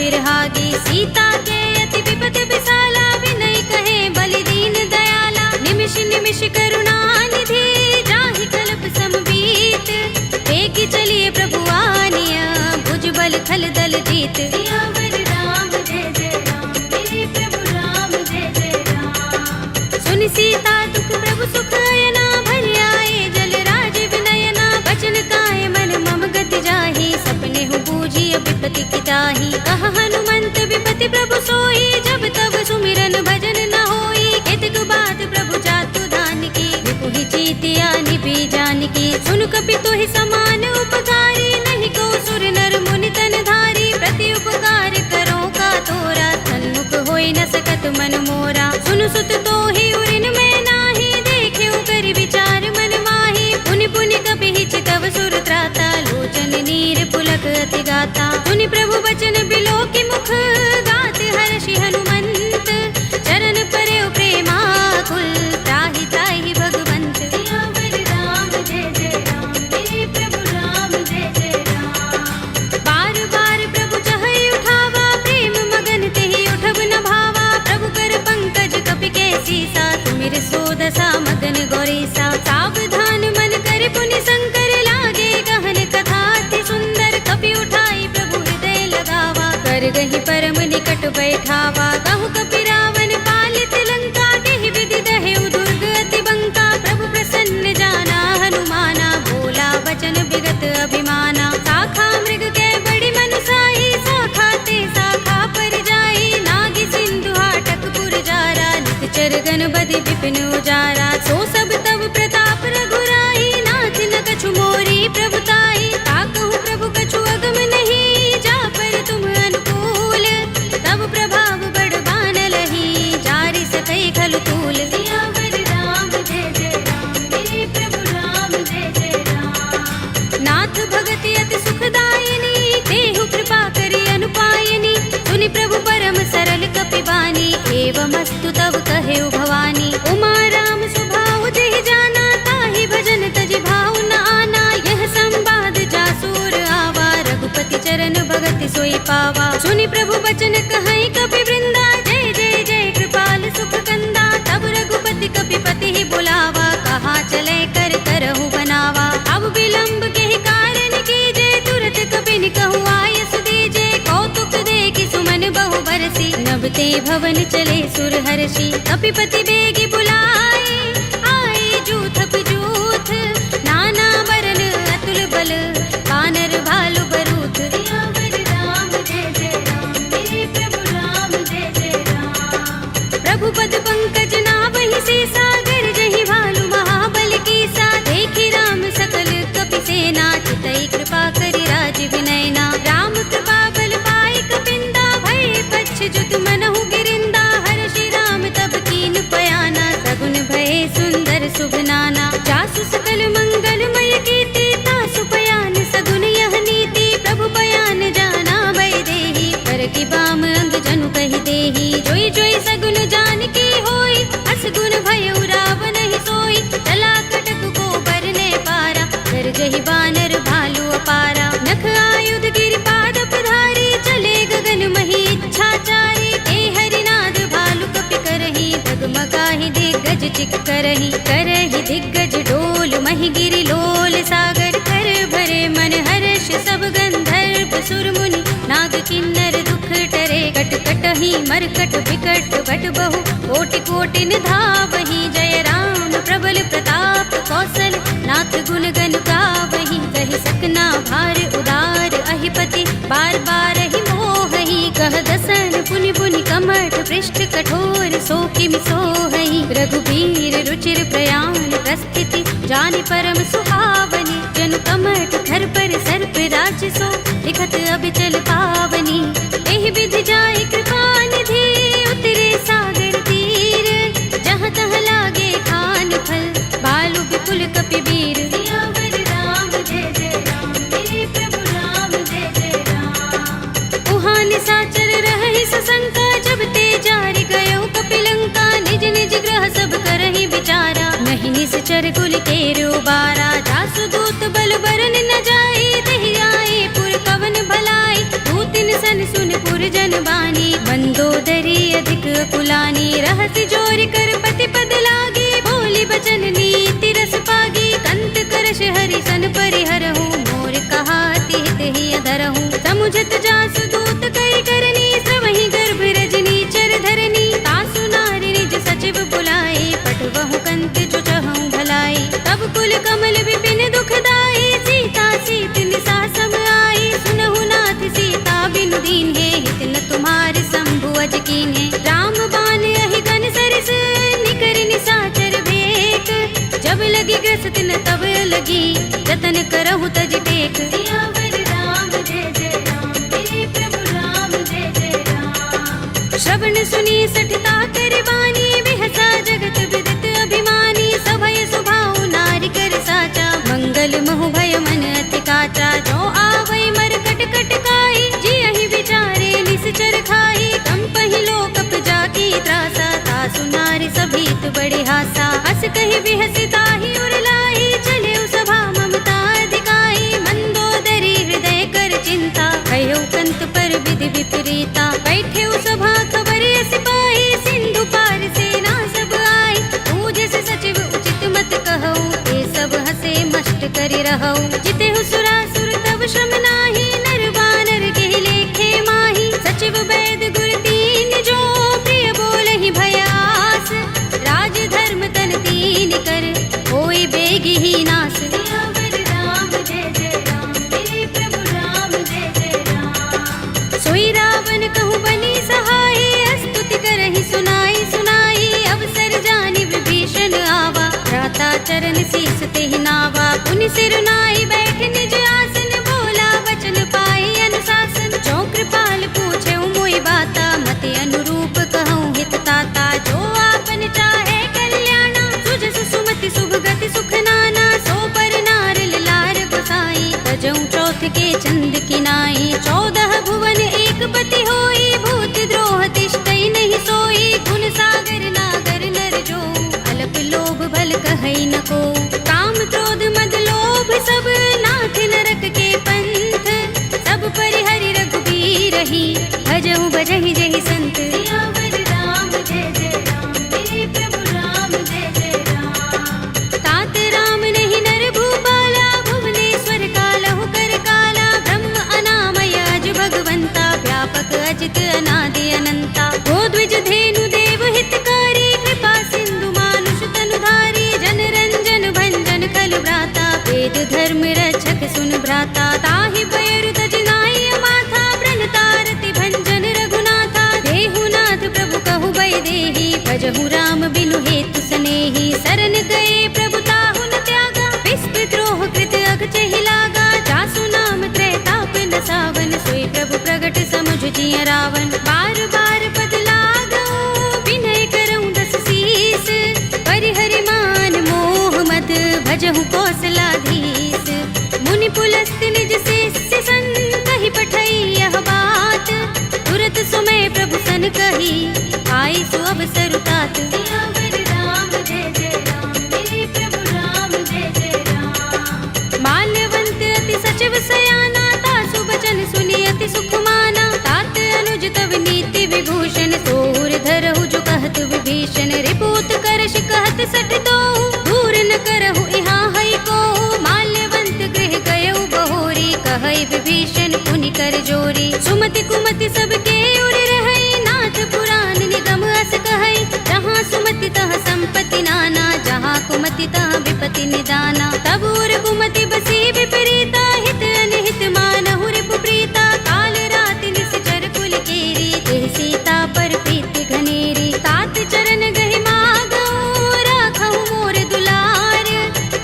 चिरहागी, सीता के अति विपद विसाला, विनय कहे बलि दीन दयाला, निमिष निमिष करुणा निधि, जाहि कल्प समबीत, वेगी चलिए प्रभु आनिया, भुज बल खल दल जीत। सियावर राम जय जय राम, मेरे प्रभु राम जय जय राम। सुनि सीता दुख प्रभु सुख अयना, भरि आए जल राज विनयना, बचन काए मन मम गति जाहि, सपने हूँ बूझी विपति की ताहि। कहा हनुमंत विपति प्रभु सोई, जब तब सुमिरन भजन न होई, केतक बात प्रभु जातु धान की, विपुहि जीतिया निपि जानकी। सुन कपि तोहि समान उपकारी, नहीं को सुर नर मुनि तन धारी, प्रति उपकार करो का तोरा, सन्मुख होई न सकत मन मोरा। सुन सुत तोहि उरिन में नाही, देखेउ करि विचार मन माही, पुनि पुनि कपि हिचकव सुर त्राता, लोचन नीर पुलक अति गाता। सुनि प्रभु बचन बिलोकि मुख, गात हर्षि हनुमंत, चरण परेउ प्रेमाकुल, त्राहि त्राहि भगवंत। सियावर राम जय जय राम, मेरे प्रभु राम जय जय राम। बार बार प्रभु चहई उठावा, प्रेम मगन तेहि उठब न भावा, प्रभु कर पंकज कपि के सीसा, तुमिर सोदसा मगन गौरीसा। सावधान मन कर पुनि शंकर, लागे गहन कथा अति सुंदर, कपि उठाई प्रभु हृदय लगावा, कर गहि परम निकट बैठावा। कहु कपि रावण पालित लंका, देहि विधि दहेउ दुर्ग अति बंका, प्रभु प्रसन्न जाना हनुमाना, बोला वचन विगत अभिमाना। शाखा मृग के बड़ी मनुसाही, शाखा ते शाखा पर जाई, नागी सिंधु हाटक पुर जारा, निकचर गण बदि विपिन उजारा। सो सब तब प्रताप रघुराई, नाथ न कछु मोरी प्रभुताई, ताकहु प्रभु कछु अगम नहीं, जा पर तुम अनुकूल, तब प्रभाव बड़ बान लही, जारि सकई खलु तूल। सियावर राम जय जय राम, मेरे प्रभु राम जय जय राम। नाथ भगति अति सुखदायिनी, देहु कृपा करि अनुपायिनी, सुनि प्रभु परम सरल कपि बानी, एवमस्तु तब कहेउ भवानी। उमा राम स्वभाव जेहि जाना, ताहि भजन तजि भाव न आना, यह संवाद जासुर आवा, रघुपति चरण भगति सोई पावा। सुनि प्रभु बचन कहई कपि वृंदा, जय जय जय कृपाल सुख कंदा, तब रघुपति कपि पति ही बुलावा, कहा चले कर करहु बनावा। अब विलंब के कारण कीजे, तुरत कपि कहु आयस दीजे, कौतुक देखि सुमन बहु बरसी, नभ ते भवन चले सुर हर्षि। कपिपति बेगी बुलाए, आए जूथप जूथ, नाना बरन अतुल बल, वानर भालु बरूथ। सियावर राम जय जय राम, मेरे प्रभु राम जय जय राम। प्रभु पद पंकज नावहि सीसा, गरजहि भालु महाबल कीसा, देखि राम सकल कपि सेना, चितई कृपा करि राज विनयना। राम कृपा बल पाई कपिंदा, भय पच्छ जुत मनहु गिरिंदा, हर्षि राम तब कीन पयाना, सगुन भय सुंदर शुभ नाना। जासु सकल मंगलमय कीर्ति, तासु पयान सगुन यह नीति, प्रभु पयान जाना भय देहि, पर की बाम अंग जनु कहि देहि। जोई जोई सगुन जानकी होई, अस गुण भयउ रावण ही सोई, चला कटक को बरने पारा, गरजहि बानर भालु अपारा। नख आयुध गिरिपाद पधारी, चले गगन मही इच्छाचारी, के हरिनाद भालु कपि करही, डगमगाहि दिग्गज चिक करही। करही दिग्गज डोल महि गिरि लोल सागर, कर भरे मन हर्ष सब गंधर्व सुर मुनि, नाग किन्नर दुख टरे। कट कटहि मरकट विकट बट बहु, कोटि कोटि निधावहि, जय राम प्रबल प्रताप कौशल, नाथ गुण गण गावहि। कहि सकना भार उदार अहिपति, बार बार ही मोहहि, कह दसन पुनि पुनि कमठ पृष्ठ कठोर, सो किमि सोहहि। रघुबीर रुचिर प्रयाण प्रस्थिति, जानि परम सुहावनी, जनु कमठ धर पर सर्प राजसो, लिखत अबिचल पावनी। एहि विधि जाय कृपा निधि, उतरे सागर तीर, जहाँ तहाँ लागे खान फल, भालु विपुल कपि वीर। सियावर राम जय जय राम, मेरे प्रभु राम जय जय राम। उहाँ निशाचर रहहि सशंका, जब ते जारि गयो कपिलंका, निज निज ग्रह सब करहि विचारा, नहीं निश्चर कुल केरु बारा। जासु दूत बल बरन न जाई, तेहि आए पुर कवन भलाई, दूतिन सन सुनपुर जन बानी, मंदोदरी अधिक कुलानी, रहस्य जोर कर पति पद लागी, बोली बचन नीति रस पागी, कंत करश हरि सन परिहरहु, मोर कहा हित ही अधरहु, समुझत जासु दूत कई करनी, श्रवहि गर्भ रजनी चर धरनी, तासु नारी निज सचिव बुलाए, पटवहु कंत जो चहु भलाई, तब कुल कमल विपिन दुखदाई, सीता सीत निसा सम आई, सुनहु नाथ सीता बिनु दीन्हे, हित न तुम्हार शंभु अज कीन्हे, राम बाण अहि गन सरिस, निकर निसाचर भेक, जब लगी ग्रस्त न तब लगी, जतन करहु तज टेक, सियावर राम जय जय राम, मेरे प्रभु राम जय जय राम। श्रवण सुनी सठता कर बानी, बिहसा जगत विदित अभिमानी, सभय सुभाउ नारी कर साचा, मंगल महु भय मन अति काचा, जो आवै मर कट कट काई, जियहि विचारे निश्चर खाई, कंपहि लोक जाकी त्रासा, तासु नारी सभीत बड़े हासा, हस कहि बिहसी ताहि उर लाई, चले सभा ममता अधिकाई, मंदोदरी हृदय कर चिंता, कहो कंत पर विधि विपरीता, बैठे सभा खबर सिपाही, सिंधु पार सेना सब आई, पूज से सचिव उचित मत कहऊ, ते सब हसे मष्ट करि रहऊ, जिते सुरासुर तब श्रम नाही, नर बानर के लेखे माही, सचिव वैद गुर तीन जो, प्रिय बोलहि भयास, राज धर्म तन तीन कर, होई बेगी ही नास, सियावर राम जय जय राम, मेरे प्रभु राम जय जय राम। सोई रावण कहूँ बनी सहाय, स्तुति करहि सुनाई सुनाई, अवसर जानि विभीषण आवा, भ्राता चरण शीस तेहि नावा, पुनि सिर नाई बैठ निज आसन, बोला वचन पाई अनुशासन, जो कृपाल पूछे मोहि बाता, मति अनुरूप कहूँ हित ताता, जो आपन चाहे कल्याणा, सुजस सुमति शुभ गति सुख नाना, सो पर नार लार बसाई, तजऊ चौथ के चंद किनाई, 14 भुवन एक पति होई, भूत द्रोह तिष्ठई नहीं सोई, गुण सागर नागर नर जो, अल्प लोभ भल कहई न को, काम क्रोध मद लोभ सब, नाथ नरक के पंथ, सब परिहरि रघुबीर ही, भजहु भजहि जहि संत, सियावर राम जय जय राम, मेरे प्रभु राम जय जय राम। तात राम नहीं नर भूपाला, भुवनेश्वर कालहु कर काला, ब्रह्म अनामय अज भगवंता, व्यापक अजित अनादि अनंता, गोद्विज धेनु देव हितकारी, कृपा सिंधु मानुष तनुधारी, जन रंजन भंजन खल भ्राता, वेद धर्म रक्षक सुन भ्राता, ताहि पैरु तज नाई माथा, प्रणतारति भंजन रघुनाथा, देहु नाथ प्रभु कहु बै देहि, भजहु राम बिनु हेतु सनेहि, शरण गए प्रभु ताहु न त्यागा, विस्पि द्रोह कृत अगचहि लागा, जासु नाम त्रैताप न सावन, सोई प्रभु प्रगट समुझ जिय रावण, बार बार पद लागऊ, विनय करऊँ दस शीस, परिहरि मान मोह मद, भजहु कौशलाधीश, मुनि पुलस्त निज शिष्य संग, कहि पठई यह बात, तुरत सुमय प्रभु सन कही, आई सु अवसर तात, सियावर राम जय जय राम, मेरे प्रभु राम जय जय राम। माल्यवंत अति सचिव सयाना, तासु बचन सुनि अति सुख माना, तात अनुज तव नीति विभूषण, सोर धरहु जो कहत विभीषण, रिपुत करश कहत सठ दोहु, दूर न करहु इहाँ हई को, माल्यवंत गृह गयउ बहोरी, कहई विभीषण पुनि कर जोरी, सुमति कुमति सबके उर रहई, नाथ पुराण निगम अस कहई, जहाँ सुमति तहाँ संपत्ति नाना, जहाँ कुमति तहाँ विपत्ति निदाना, तब उर कुमति बसी विपरीता, हित अनहित मानहु रिपु प्रीता, काल राति निश्चर कुल केरी, देह सीता पर प्रीति घनेरी, तात चरण गहि मागऊ, राखहु मोर दुलार,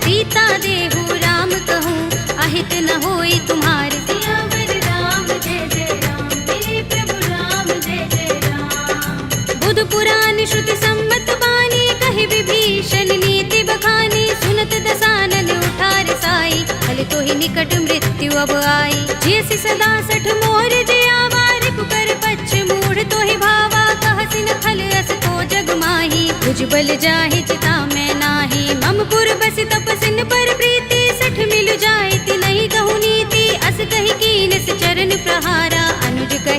सीता देहु राम कहूँ, अहित न होई तुम्हार, सियावर राम जय जय राम, मेरे प्रभु राम जय जय राम। बुध पुराण श्रुति सम्मत बानी, कहि विभीषण नीति बखानी, सुनत दसानन उठार साई, फल तो ही निकट मृत्यु अब आई, जैसी सदा सठ मोर जयावा, रिपु कर पच्छ मूढ़ तो ही भावा, कहसिन खल अस तो जग माही, तुझ बल जाहि चिता मैं नाही, मम पुर बस तपसिन पर प्रीति, सठ मिल जाए ति नहीं कहु नीति, अस कहि कीन चरण प्रहारा, अनुज कहि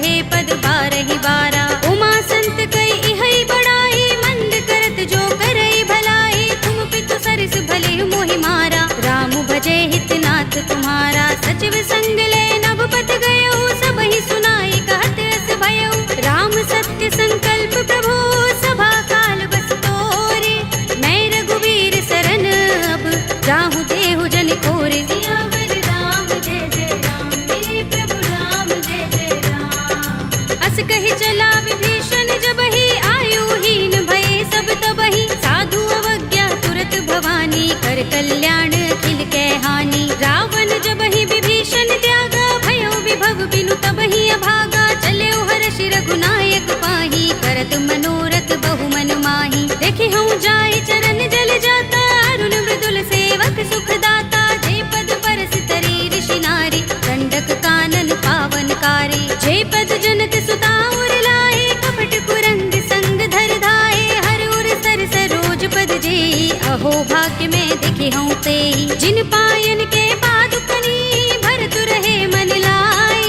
रघुनायक पाही, करत मनोरथ बहु मन माही। देखे हूँ जाय चरण जल जाता, अरुण मृदुल सेवक सुख दाता। जे पद परस तरी ऋषि नारी, दंडक कानन पावनकारी। जे पद जनत सुता उर लाए, कपट कुरंग संग धर धाए। हर उर सर सरोज पद जेई, अहो भाग्य में देखे हूँ तेई। जिन पायन के पादुकनी, भरत रहे मन लाई।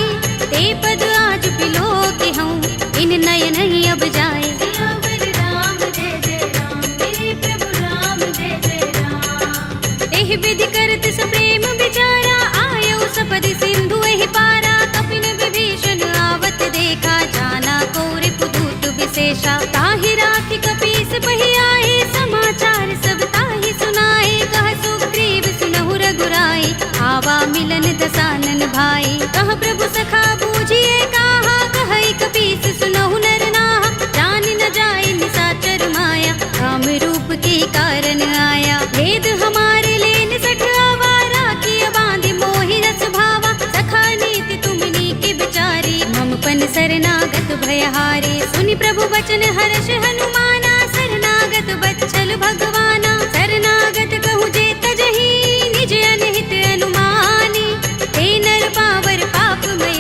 ते पद आज बिलो के हूँ, इन नयन ही अब जाए। सियावर राम जय जय राम, मेरे प्रभु राम जय जय राम। एहि विधि करत सप्रेम विचारा, आयो सपदि सिंधु एहि पारा। कपिन विभीषण आवत देखा, जाना कौरि पुदूत विशेषा। ताहि राखि कपीस बहि आए, समाचार सब ताहि सुनाए। कह सुग्रीव सुनहु रघुराई, आवा मिलन दसानन भाई। कह प्रभु सखा बूझिए कहा, कहई कपीस सुनहु नर नाहा। जान न जाए निशाचर माया, काम रूप के कारण आया। भेद हमारे लेन सठ आवारा, किया बांधि मोहि रस भावा। सखा नीति तुमनी के बिचारी, मम पन शरणागत भयहारी। सुनि प्रभु वचन हर्ष हनुमाना, शरणागत बच्चल भगवाना। शरणागत कहूँ जे तजहि, निज अनहित अनुमानी। हे नर पावर पापमय,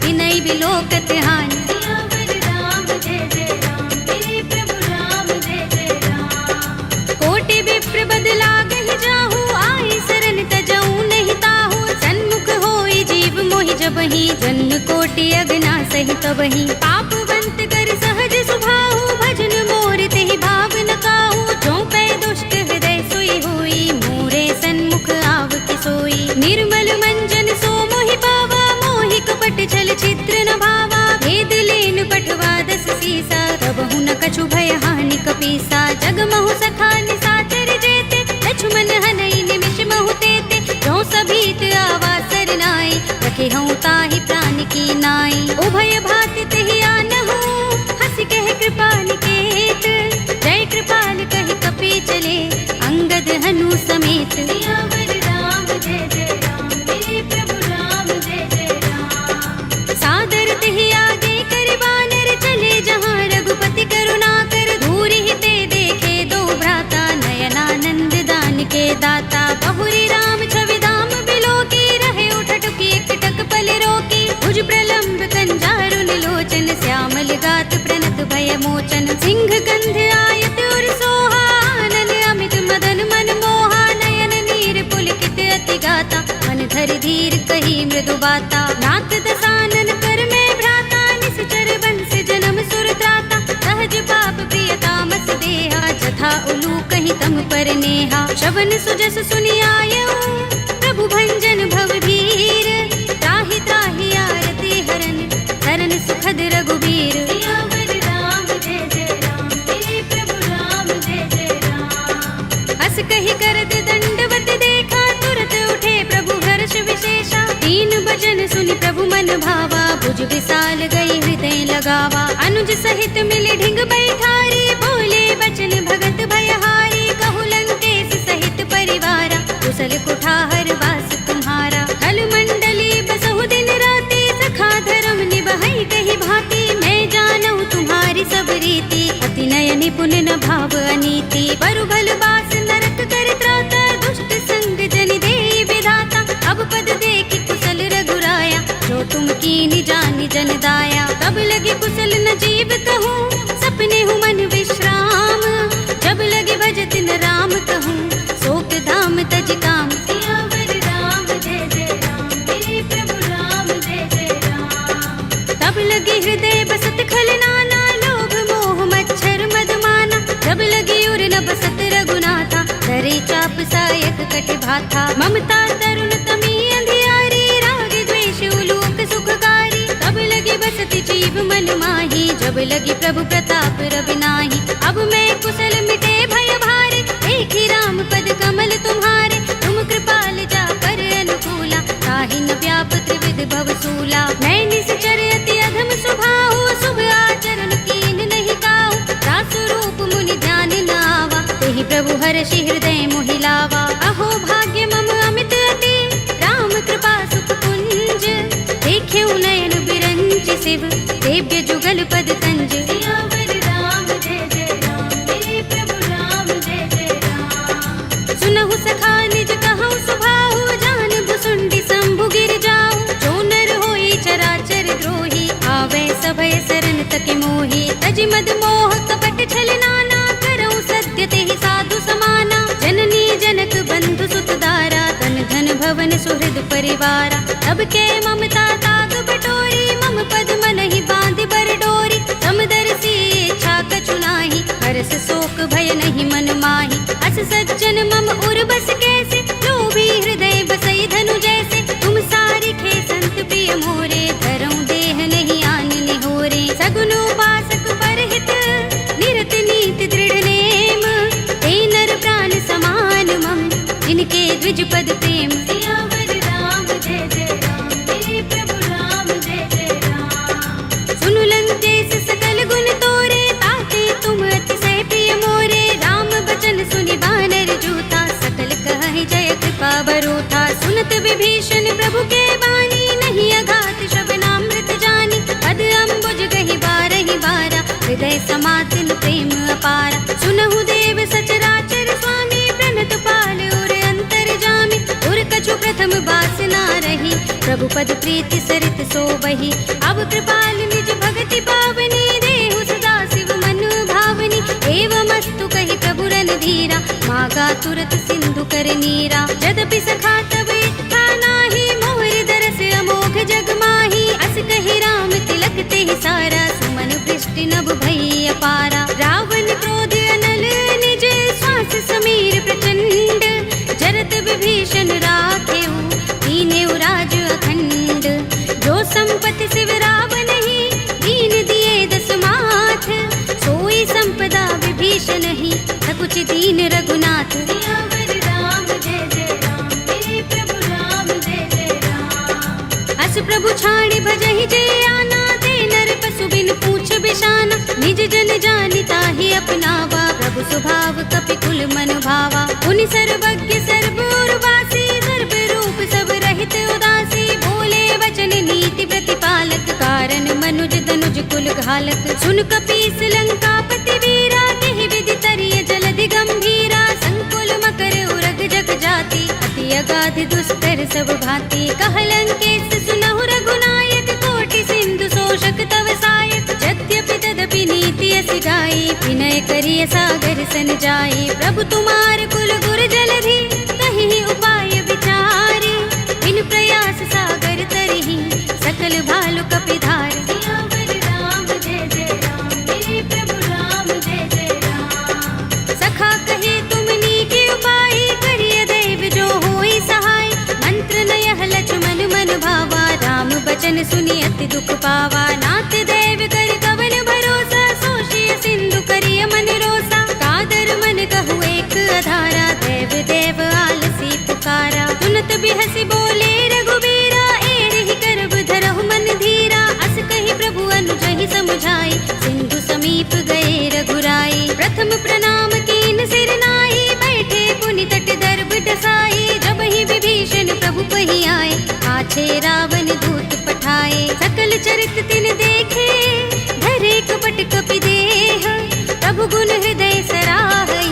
विनय बिलोकत हानि। सियावर राम जय जय राम, मेरे प्रभु राम जय जय राम। कोटि विप्र बदला गहि जाहू, आई शरण तजऊ नहीं ताहू। सन्मुख होई जीव मोहि जबहि, जन्म कोटि अगना सहि तबहि। पापवंत कर सहज सुभाहु, भजन मोर तेहि भाव न काहू। जो पै दुष्ट हृदय सोई होई, मोरे सन्मुख आव के सोई। निर्मल मंजन सो मोहि पावा, मोहि कपट छल चित्र न भावा। भेद लेन पठवा दस सीसा, तबहु न कछु भय हानि कपीसा। जग महु सखा निशाचर जेते, लक्ष्मण हनई निमिष महु तेते। जो सभीत आवा सरनाई, रखे हूँ ताहि प्राण की नाई। उभय भाति तेहि आनहु, हंस कह कृपाल केत। जय कृपाल कहि कपी चले, अंगद हनु समेत। सियावर राम जय जय राम, मेरे प्रभु राम जय जय राम। सादर तेहि आगे कर बानर, चले जहाँ रघुपति करुणा कर। दूर ही ते देखे दो भ्राता, नयनानंद दान के दाता। बहुरी राम छवि धाम बिलो की, रहे उठटुकी एकटक पल रोकी। भुज प्रलंब कंजारुन लोचन, श्यामल गात प्रणत भय मोचन। सिंह गंध आयत उर सोहा, आनन अमित मदन मन मोहा। नयन नीर पुलकित अति गाता, मन धरि धीर कही मृदु बाता। नाथ दसानन कर में भ्राता, निश्चर बंस जन्म सुर त्राता। सहज पाप प्रिय तामस देहा, जथा उलू कहीं तम पर नेहा। श्रवण सुजस सुनि आयऊ, प्रभु भंजन भव भीर। त्राहि त्राहि आरती हरन, शरण सुखद रघुबीर। सियावर राम जय जय राम, मेरे प्रभु राम जय जय राम। हस कहि करत दंडवत देखा, तुरत उठे प्रभु हर्ष विशेषा। दीन भजन सुनि प्रभु मन भावा, भुज विशाल गई हृदय लगावा। अनुज सहित मिले ढिंग बैठारी, बोले बचन भगत भयहारी। कहु लंकेश सहित परिवारा, कुशल कुठार वास तुम्हारा। खल मंडली बसहु दिन राति, सखा धर्म निबहै कहि भांति। मैं जानऊ तुम्हारी सब रीति, अति नय निपुण न भाव अनीति। बरु भल बास नरक कर त्राता, दुष्ट संग जन देई विधाता। अब पद देखि कुशल रघुराया, जो तुम कीनि जानि जन दाया। तब लगे कुशल न जीव कहूँ, सपने हूँ मन विश्राम। जब लगे भजत न राम कहूँ, शोक धाम तज काम। सियावर राम जय जय राम, मेरे प्रभु राम जय जय राम। तब लगे हृदय बसत खल नाना, लोभ मोह मच्छर मदमाना। जब लगे उर न बसत रघुनाथा, धरे चाप सायक कट भाथा। ममता तरुण तमी अंधियारी, राग द्वेष उलूक सुखकारी। तब लगे बसत जीव मन माही, जब लगे प्रभु प्रताप रवि नाही। अब मैं कुशल मिटे भय भारे, देखी राम पद कमल तुम्हारे। तुम कृपाल जा कर अनुकूला, ताहि न व्याप त्रिविध भव सूला। मैं निश्चर अति अधम स्वभाव, शुभ आचरण कीन नहीं काहू। दासु रूप मुनि ध्यान न आवा, तेहि प्रभु हर्षि हृदय मोहि लावा। अहो भाग्य मम अमित अति, राम कृपा सुख कुंज। देख्यऊ नयन बिरंच शिव, दिव्य जुगल पद कंज। सियावर राम जय जय राम, मेरे प्रभु राम जय जय राम। सुनहु सखा निज कहूँ सुभाहु, जान भुसुंडी शंभु गिर जाऊ। जो नर होई चराचर द्रोही, आवे सभय शरण तक मोही। तज मद मोह कपट छल नाना, करऊँ सत्य तेहि साधु समाना। जननी जनक बंधु सुत दारा, तन धन भवन सुहृद परिवारा। तब के ममता ताग बटोरी, मम पद मन ही बांध बर डोरी। समदर्शी इच्छा कछु नाही, हरस शोक भय नहीं मन माही। अस सज्जन मम उर बस कैसे, जो भी हृदय बसई धनु जैसे। तुम सारिखे संत प्रिय मोरे, धरऊँ देह नहीं आन निहोरे। सगुन उपासक परहित, निरत नीति दृढ़ नेम। ते नर प्राण समान मम, जिनके द्विज पद प्रेम। सियावर राम जय जय राम, मेरे प्रभु राम जय जय राम। सुनु लंकेश सकल गुण तोरे, ताते तुम अतिशय प्रिय मोरे। राम बचन सुनि बानर जूथा, सकल कहहि जय कृपा बरूथा। सुनत विभीषण प्रभु के बानी, नहीं अघात श्रवणामृत जानी। पद अम्बुज गहि बारहि बारा, हृदय समातिन प्रेम अपारा। सुनहु देव सचराचर स्वामी, प्रणत पाल उर अंतर जामी। उर कछु प्रथम बासना रही, प्रभु पद प्रीति सरित सोबहि। अब कृपाल निज भगति पावनी, देहु सदा शिव मन भावनी। एवमस्तु कहि प्रभु रणधीरा, मागा तुरत सिंधु कर नीरा। यद्यपि सखा तब इच्छा नाही, मोर दरस अमोघ जग माही। अस कहि राम तिलक तेहि सारा, सुमन वृष्टि नभ भई अपारा। रावण क्रोध अनल निज, श्वास समीर प्रचंड। जरत विभीषण राखेऊ, दीनेउ राज अखंड। जो संपत्ति शिव रावण ही, दीन दिए दस माथ। सोई संपदा विभीषण ही, सकुच दीन रघुनाथ। सियावर राम जय जय राम, मेरे प्रभु राम जय जय राम। अस प्रभु छाड़ी भजहि जय आना, ते नर पशु बिन पूछ बिशाना। निज जन जानि ताहि अपनावा, प्रभु स्वभाव कपि कुल मन भावा। पुनि सर्वज्ञ सर्व उर्वासी, सर्व रूप सब रहित उदासी। बोले वचन नीति प्रतिपालक, कारण मनुज तनुज कुल घालक। सुन कपीस लंकापति वीरा, केहि विधि तरिय जलधि गंभीरा। संकुल मकर उरग जग जाति, अति अगाध दुस्तर सब भांति। कह लंकेश सुनहु रघुनायक, कोटि सिंधु शोषक तव सायक। यद्यपि तदपि नीति अस गाई, विनय करिय सागर सन जाई। प्रभु तुम्हार कुल गुर जलधि, कहि उपाय विचारी। बिन प्रयास सागर तरहि, सकल भालु कपिधार। सियावर राम जय जय राम, मेरे प्रभु राम जय जय राम। सखा कहे तुम नीके उपाय, करिय दैव जो होई सहाय। मंत्र नयह लक्ष्मण मन भावा, राम बचन सुनि अति दुख पावा। नाथ दैव कर कवन भरोसा, सोषिय सिंधु करिय मन रोसा। कादर मन कहु एक अधारा, देव देव आलसी पुकारा। सुनत बिहसि बोले रघुबीरा, एहि करब धरहु मन धीरा। अस कहि प्रभु अनुजहि समुझाई, सिंधु समीप गए रघुराई। प्रथम प्रणाम कीन सिर नाई, बैठे पुनि तट दर्भ डसाई। जब ही विभीषण प्रभु पहि आए, पाछे रावण दूत पठाए। सकल चरित तिन देखे, धरे कपट कपि देह। प्रभु गुण हृदय सराहई,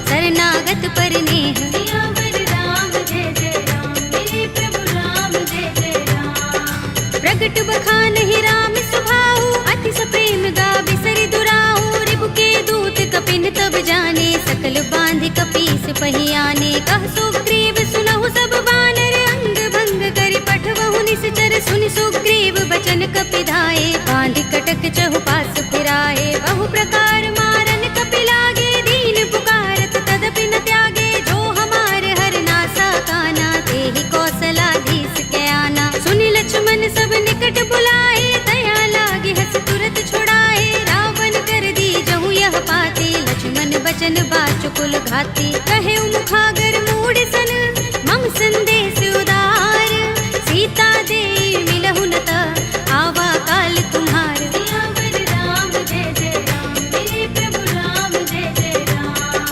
शरणागत पर नेह। सियावर राम जय जय राम, मेरे प्रभु राम जय जय राम। प्रगट बखानहि राम सुभाऊ, अति सप्रेम गावि सरि दुराऊ। रिपु के दूत कपिन तब जाने, सकल बांधि कपीस पहि आने। कह सुग्रीव सुनहु सब बानर, अंग भंग करि पठवहु निश्चर। सुनि सुग्रीव बचन कपिधाए, बांधि कटक चहुपास फिराए। बहु प्रकार मारन कपि लागे, दीन पुकारत तदपि न त्यागे। जो हमार हर नासा काना, तेहि कौशलाधीश के आना। सुनि लक्ष्मण सब निकट बुलाए, दया लागे हस तुरत छुड़ाए। रावण कर दी जहु यह पाते, लक्ष्मण बचन बाचुकुल घाती। कहे मुखागर मूढ़ सन, मम संदेश उदार। सीता दे मिलहु न त, आवा काल तुम्हार। सियावर राम जय जय राम, मेरे प्रभु राम जय जय राम।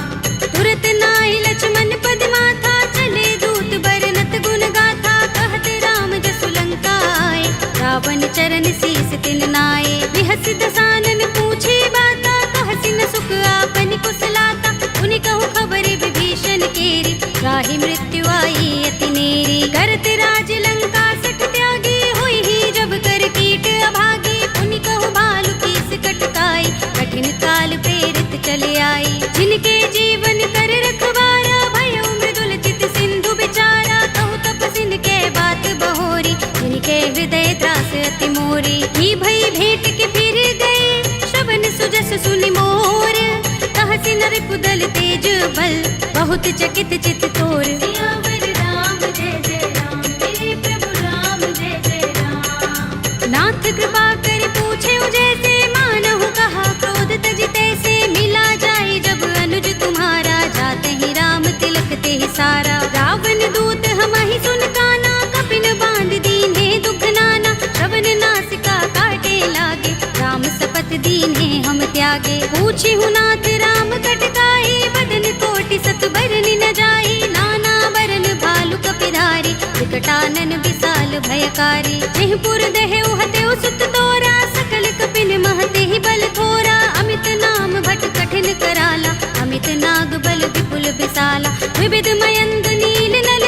तुरत नाहि लक्ष्मण पद माथा, चले दूत बरनत गुण गाथा। कहत राम जसु लंका आए, रावण चरण शीस तिन नाए। बिहस दसानन पूछे बाता, कहसी न सुख आपन कुशलाता। उनि कहु खबर विभीषण केरी, राहि मृत्यु आई अति नेरी। करत राज लंका सठ त्यागी, हुई ही जब कर कीट अभागी। उनि कहु भालु कीस कटकाई, कठिन काल प्रेरित चले आई। जिनके जीवन कर रखवारा, भयउ मृदुल चित सिंधु बिचारा। कहु तपसिन के बात बहोरी, जिनके हृदय त्रास अति मोरी। ही भई भेंट के फिर गए, श्रवण सुजस सुनि मोर। कहसी नर कुदल तेज बल, बहुत चकित चित तोर। सियावर राम जय जय राम, मेरे प्रभु राम जय जय राम। नाथ कृपा कर पूछे जैसे, मानहु कहा क्रोध तज तैसे। मिला जाए जब अनुज तुम्हारा, जाते ही राम तिलक ते सारा। रावण दूत हमहि सुन काना, कपिन बांध दीन्हे दुख नाना। श्रवण नासिका काटे लागे, राम सपत दीन्हे हम त्यागे। पूछिहु नाथ राम कटकाई, बदन कोटि सत बरन न जाई। नाना बरन भालु कपिधारी, विकटानन विशाल भयकारी। जेहि पुर देहु हतेउ सुत तोरा, सकल कपिन महते ही बल थोरा। अमित नाम भट कठिन कराला, अमित नाग बल विपुल विशाला। विविध मयंग नील नल,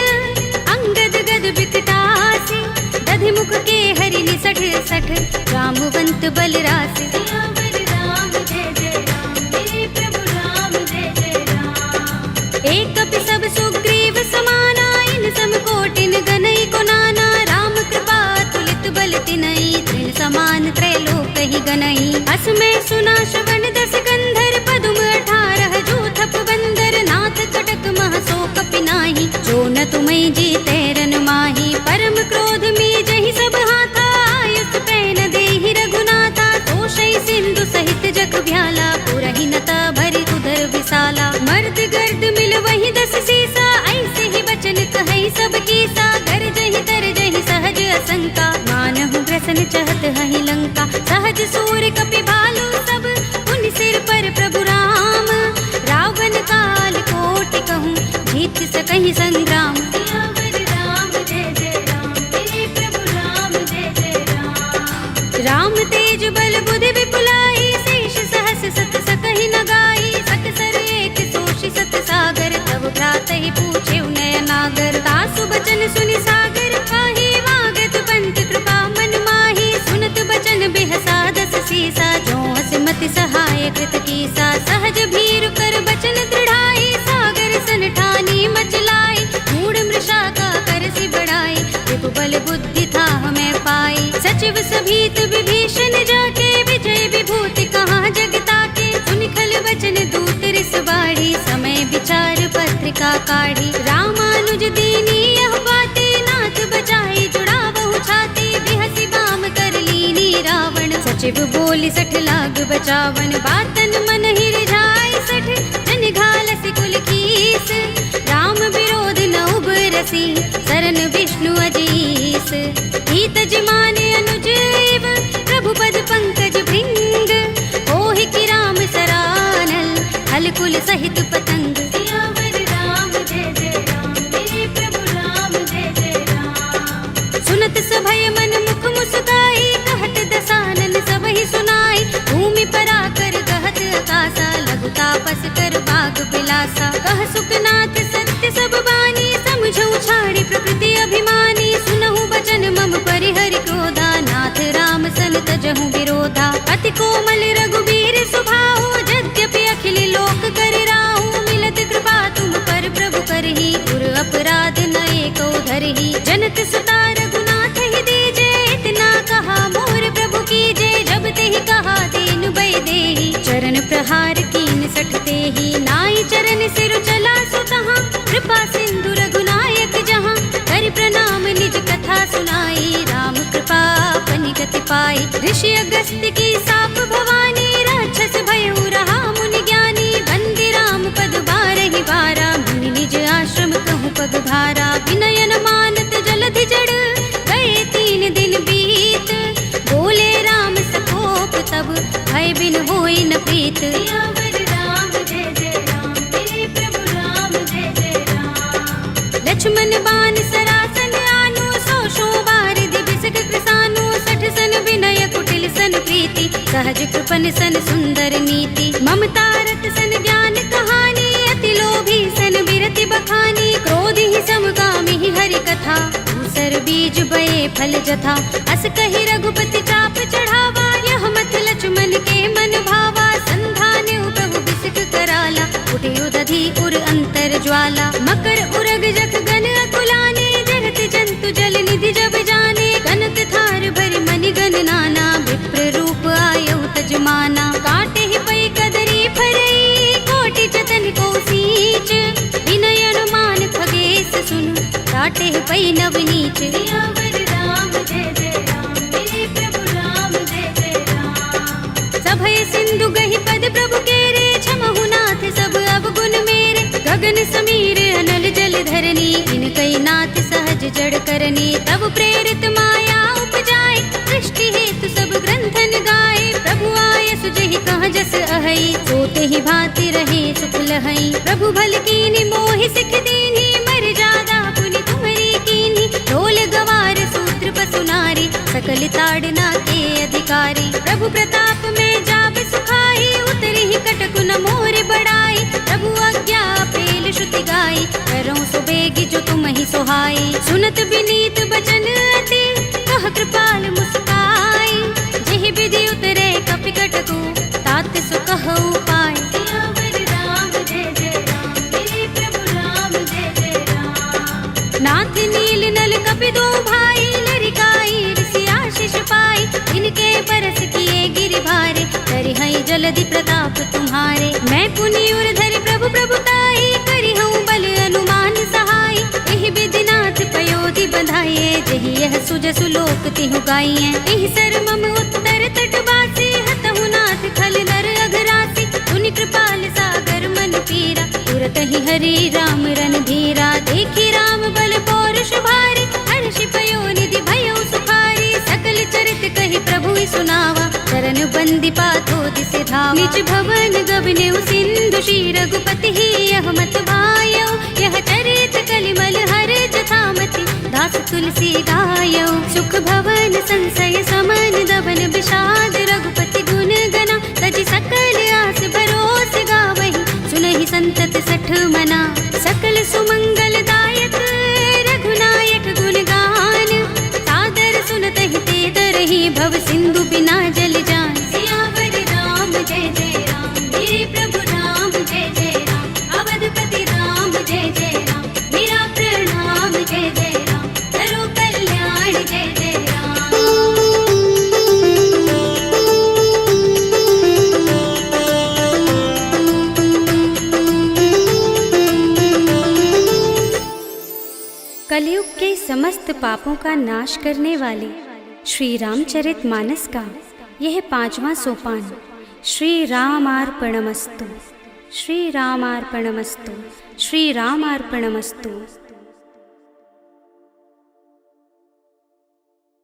अंगद गद विकटासी। दधि मुख के हरि निसठ सठ, रामवंत बल रासि। सियावर राम जय जय राम, मेरे प्रभु राम जय जय राम। एक कपि सब सुग्रीव समाना, इन सम कोटिन गनई को नाना। राम कृपा तुलित बल तिनई, तृण समान त्रैलोक ही गनई। अस में सुना श्रवण दस गंधर, पदुम 18 जूथप बंदर। नाथ कटक मह सो कपि नाही, जो न तुम्हें जीते रन माही। परम क्रोध में जहि सब हाथा, आयुष पैन देहि रघुनाथा। तोषै सिंधु सहित जग भ्याला, पुरहि नता भरि उदर विशाला। मर्द गर्द मिल वही 10 सीसा, ऐसे ही बचन कहै सब कीसा। गरजहि तरजहि सहज असंका, मानहु ग्रसन चहत हहि लंका। सहज सूर कपि भालु सब, उनि सिर पर प्रभु राम। रावण काल कोटि कहूँ, जीत सकहि संग्राम। सियावर राम जय जय राम, मेरे प्रभु राम जय जय राम। राम तेज बल बुद्धि विपुलाई, शेष सहस सत सकहि न गाई। सकसर एक सोषि सत सागर, तब भ्रातहि पूछे नयनागर। तासु बचन सुनि सागर काहि, मागत पंत कृपा मन माही। सुनत बचन बिहसा 10 सीसा, जो हस मति सहाय कृत कीसा। सहज भीरु कर बचन दृढ़ाई, सागर सन ठानी मचलाई। मूढ़ मृषा का करसि बढ़ाई, रिपु बल बुद्धि था हमें पाई। सचिव सभीत विभीषण जाके, विजय विभूति कहाँ जग ताके। सुनि खल बचन दूत रिस बाढ़ी, समय विचार पत्रिका काढ़ी। रामानुज दीनी यह बातें, नाथ बचाई जुड़ावहु छाती। बिहसि बाम कर लीनी रावण, सचिव बोली 60 लाग बचावन। बातन मन ही रिझाई 60, जन घालसि कुल कीस। राम विरोध न उबरसी, सरन विष्णु अजीस। हित जिमाने अनुज एव, प्रभु पद पंकज भृंग। ओहि की राम सरानल, हल कुल सहित पतंग। सियावर राम जय जय राम, मेरे प्रभु राम जय जय राम। सुनत सभय मन मुख मुस्काई, कहत दसानन सबहि सुनाई। भूमि पराकर गहत आकाशा, लघु तापस कर बाग बिलासा। कह सुखनाथ सत्य सब बानी, समझौ छाड़ी प्रकृति अभिमानी। सुनहु बचन मम परिहरि क्रोधा, नाथ राम सन तजहु विरोधा। अति कोमल रघुबीर सुभाहु, यद्यपि अखिल लोक कर राहु। मिलत कृपा तुम पर प्रभु करही, गुर अपराध न एको धरही। जनक सुता रघुनाथ ही दीजे, इतना कहा मोर प्रभु कीजे। जब तेहि कहा दीन भय देहि, चरण प्रहार कीन 60 तेहि। नाई चरण सिर चला सुतहाँ, कृपा सिंधु रघुनायक जहाँ। कर प्रणाम निज कथा सुनाई, राम कृपा अपनि गति पाई। ऋषि अगस्त्य की साप भवानी, राक्षस भयउ रहा मुनि ज्ञानी। बंदी राम पद बारहि बारा, मुनि निज आश्रम कहूँ पग भारा। विनयन मानत जलधि जड़, गए 3 दिन बीत। बोले राम सकोप तब, भय बिन होई न प्रीत। सियावर राम जय जय राम, मेरे प्रभु राम जय जय राम। लक्ष्मण बान सरासन आनो, 100 बार दिबिसक कृसानो। 60 सन विनय कुटिल सन प्रीति, प्रीति, सहज कृपन सन सुंदर नीति, ममता रत सन ज्ञान कहानी, अति लोभी सन बिरति बखानी, क्रोध ही समकामी ही हरि कथा, दूसर बीज बये फल जथा, अस कहि रघुपति चाप चढ़ावा, यह मत लक्ष्मण के मन भावा, संधान प्रभु बिसिक कराला, उठे उदधि उर अंतर ज्वाला, मकर उरग जख गन अकुलाने, जगत जंतु जल निधि जब जाने, कनक थार भर मनि गण नाना, विप्र रूप आयौ तजमाना, काटे ही पै कदरी फरई, कोटि जतन को सींच, विनय अनुमान खगेश सुन, काटे ही पै नवनीच, सियावर राम जय जय राम, मेरे प्रभु राम जय जय राम, सभय सिंधु गहि पद प्रभु केरे, छमहु नाथ सब अवगुण मेरे, गगन समीर अनल जल धरनी, इनकई नाथ सहज जड़ करनी, तब प्रेरित माया उपजाए, सृष्टि हेतु सब ग्रंथन गाए, प्रभु आय सुजहि कहाँ जस अहै, सोते ही भांति रहे सुख लहै, प्रभु भल कीनी मोहि सिख दीनी, मर जादा पुनि तुम्हरी कीनी, ढोल गवार सूत्र पसु नारी, सकल ताड़ना के अधिकारी, प्रभु प्रताप में जाब सुखाई, उतरी ही कटकु न मोर बढ़ाई, प्रभु आज्ञा पेल श्रुति गाई, करऊं सो बेगी जो तुम ही सोहाई, सुनत विनीत बचन अति, कह कृपाल मुस्काई, जेहि विधि उतरे कपि कटकु, तात सो कहु पाय, सियावर राम जय जय राम, मेरे प्रभु राम जय जय राम, नाथ नील नल कपि दो भाई, लरिकाई ऋषि आशीष पाई, इनके बरस किए गिरि भारे, करिहई जलधि प्रताप तुम्हारे, मैं पुनि उर धरि प्रभु प्रभुताई, करिहऊँ बल अनुमान सहाय, एहि विधिनाथ पयोधि बधाइए, जेहि यह सुजसु लोक तिहु गाइए, एहि सर मम उत्तर तट बासी, हतहु नाथ खल नर अघरासी, सुनि कृपाल सागर मन पीरा, तुरत ही हरि राम रन धीरा, देखी राम बल पौरुष भारी, हर्षि पयो निधि भयो सुखारी, सकल चरित कहि प्रभु ही सुनावा, चरण बंदी पाथो दिसे धावा, निज भवन गबनेउ सिंधु श्री रघुपति ही यह मत भायौ, यह चरित कलिमल हर जथामति, दास तुलसी गायौ, सुख भवन संशय समन दबन विषाद, रघुपति गुण गना, तजि सकल आस भरोस गावहि, सुनहि संतत सठ मना, सकल सुमंगल दायक रघुनायक गुण गान, सादर सुनतहि ते दरहि भव सिंधु बिना जल जान, सियावर राम जय जय राम, मेरे प्रभु राम जय जय राम, अवधपति राम जय जय राम, मेरा प्रणाम जय जय राम, करो कल्याण जय जय राम। कलयुग के समस्त पापों का नाश करने वाले श्री रामचरित मानस का यह 5वां सोपान, श्री रामार्पणमस्तु, श्री रामार्पणमस्तु, श्री रामार्पणमस्तु।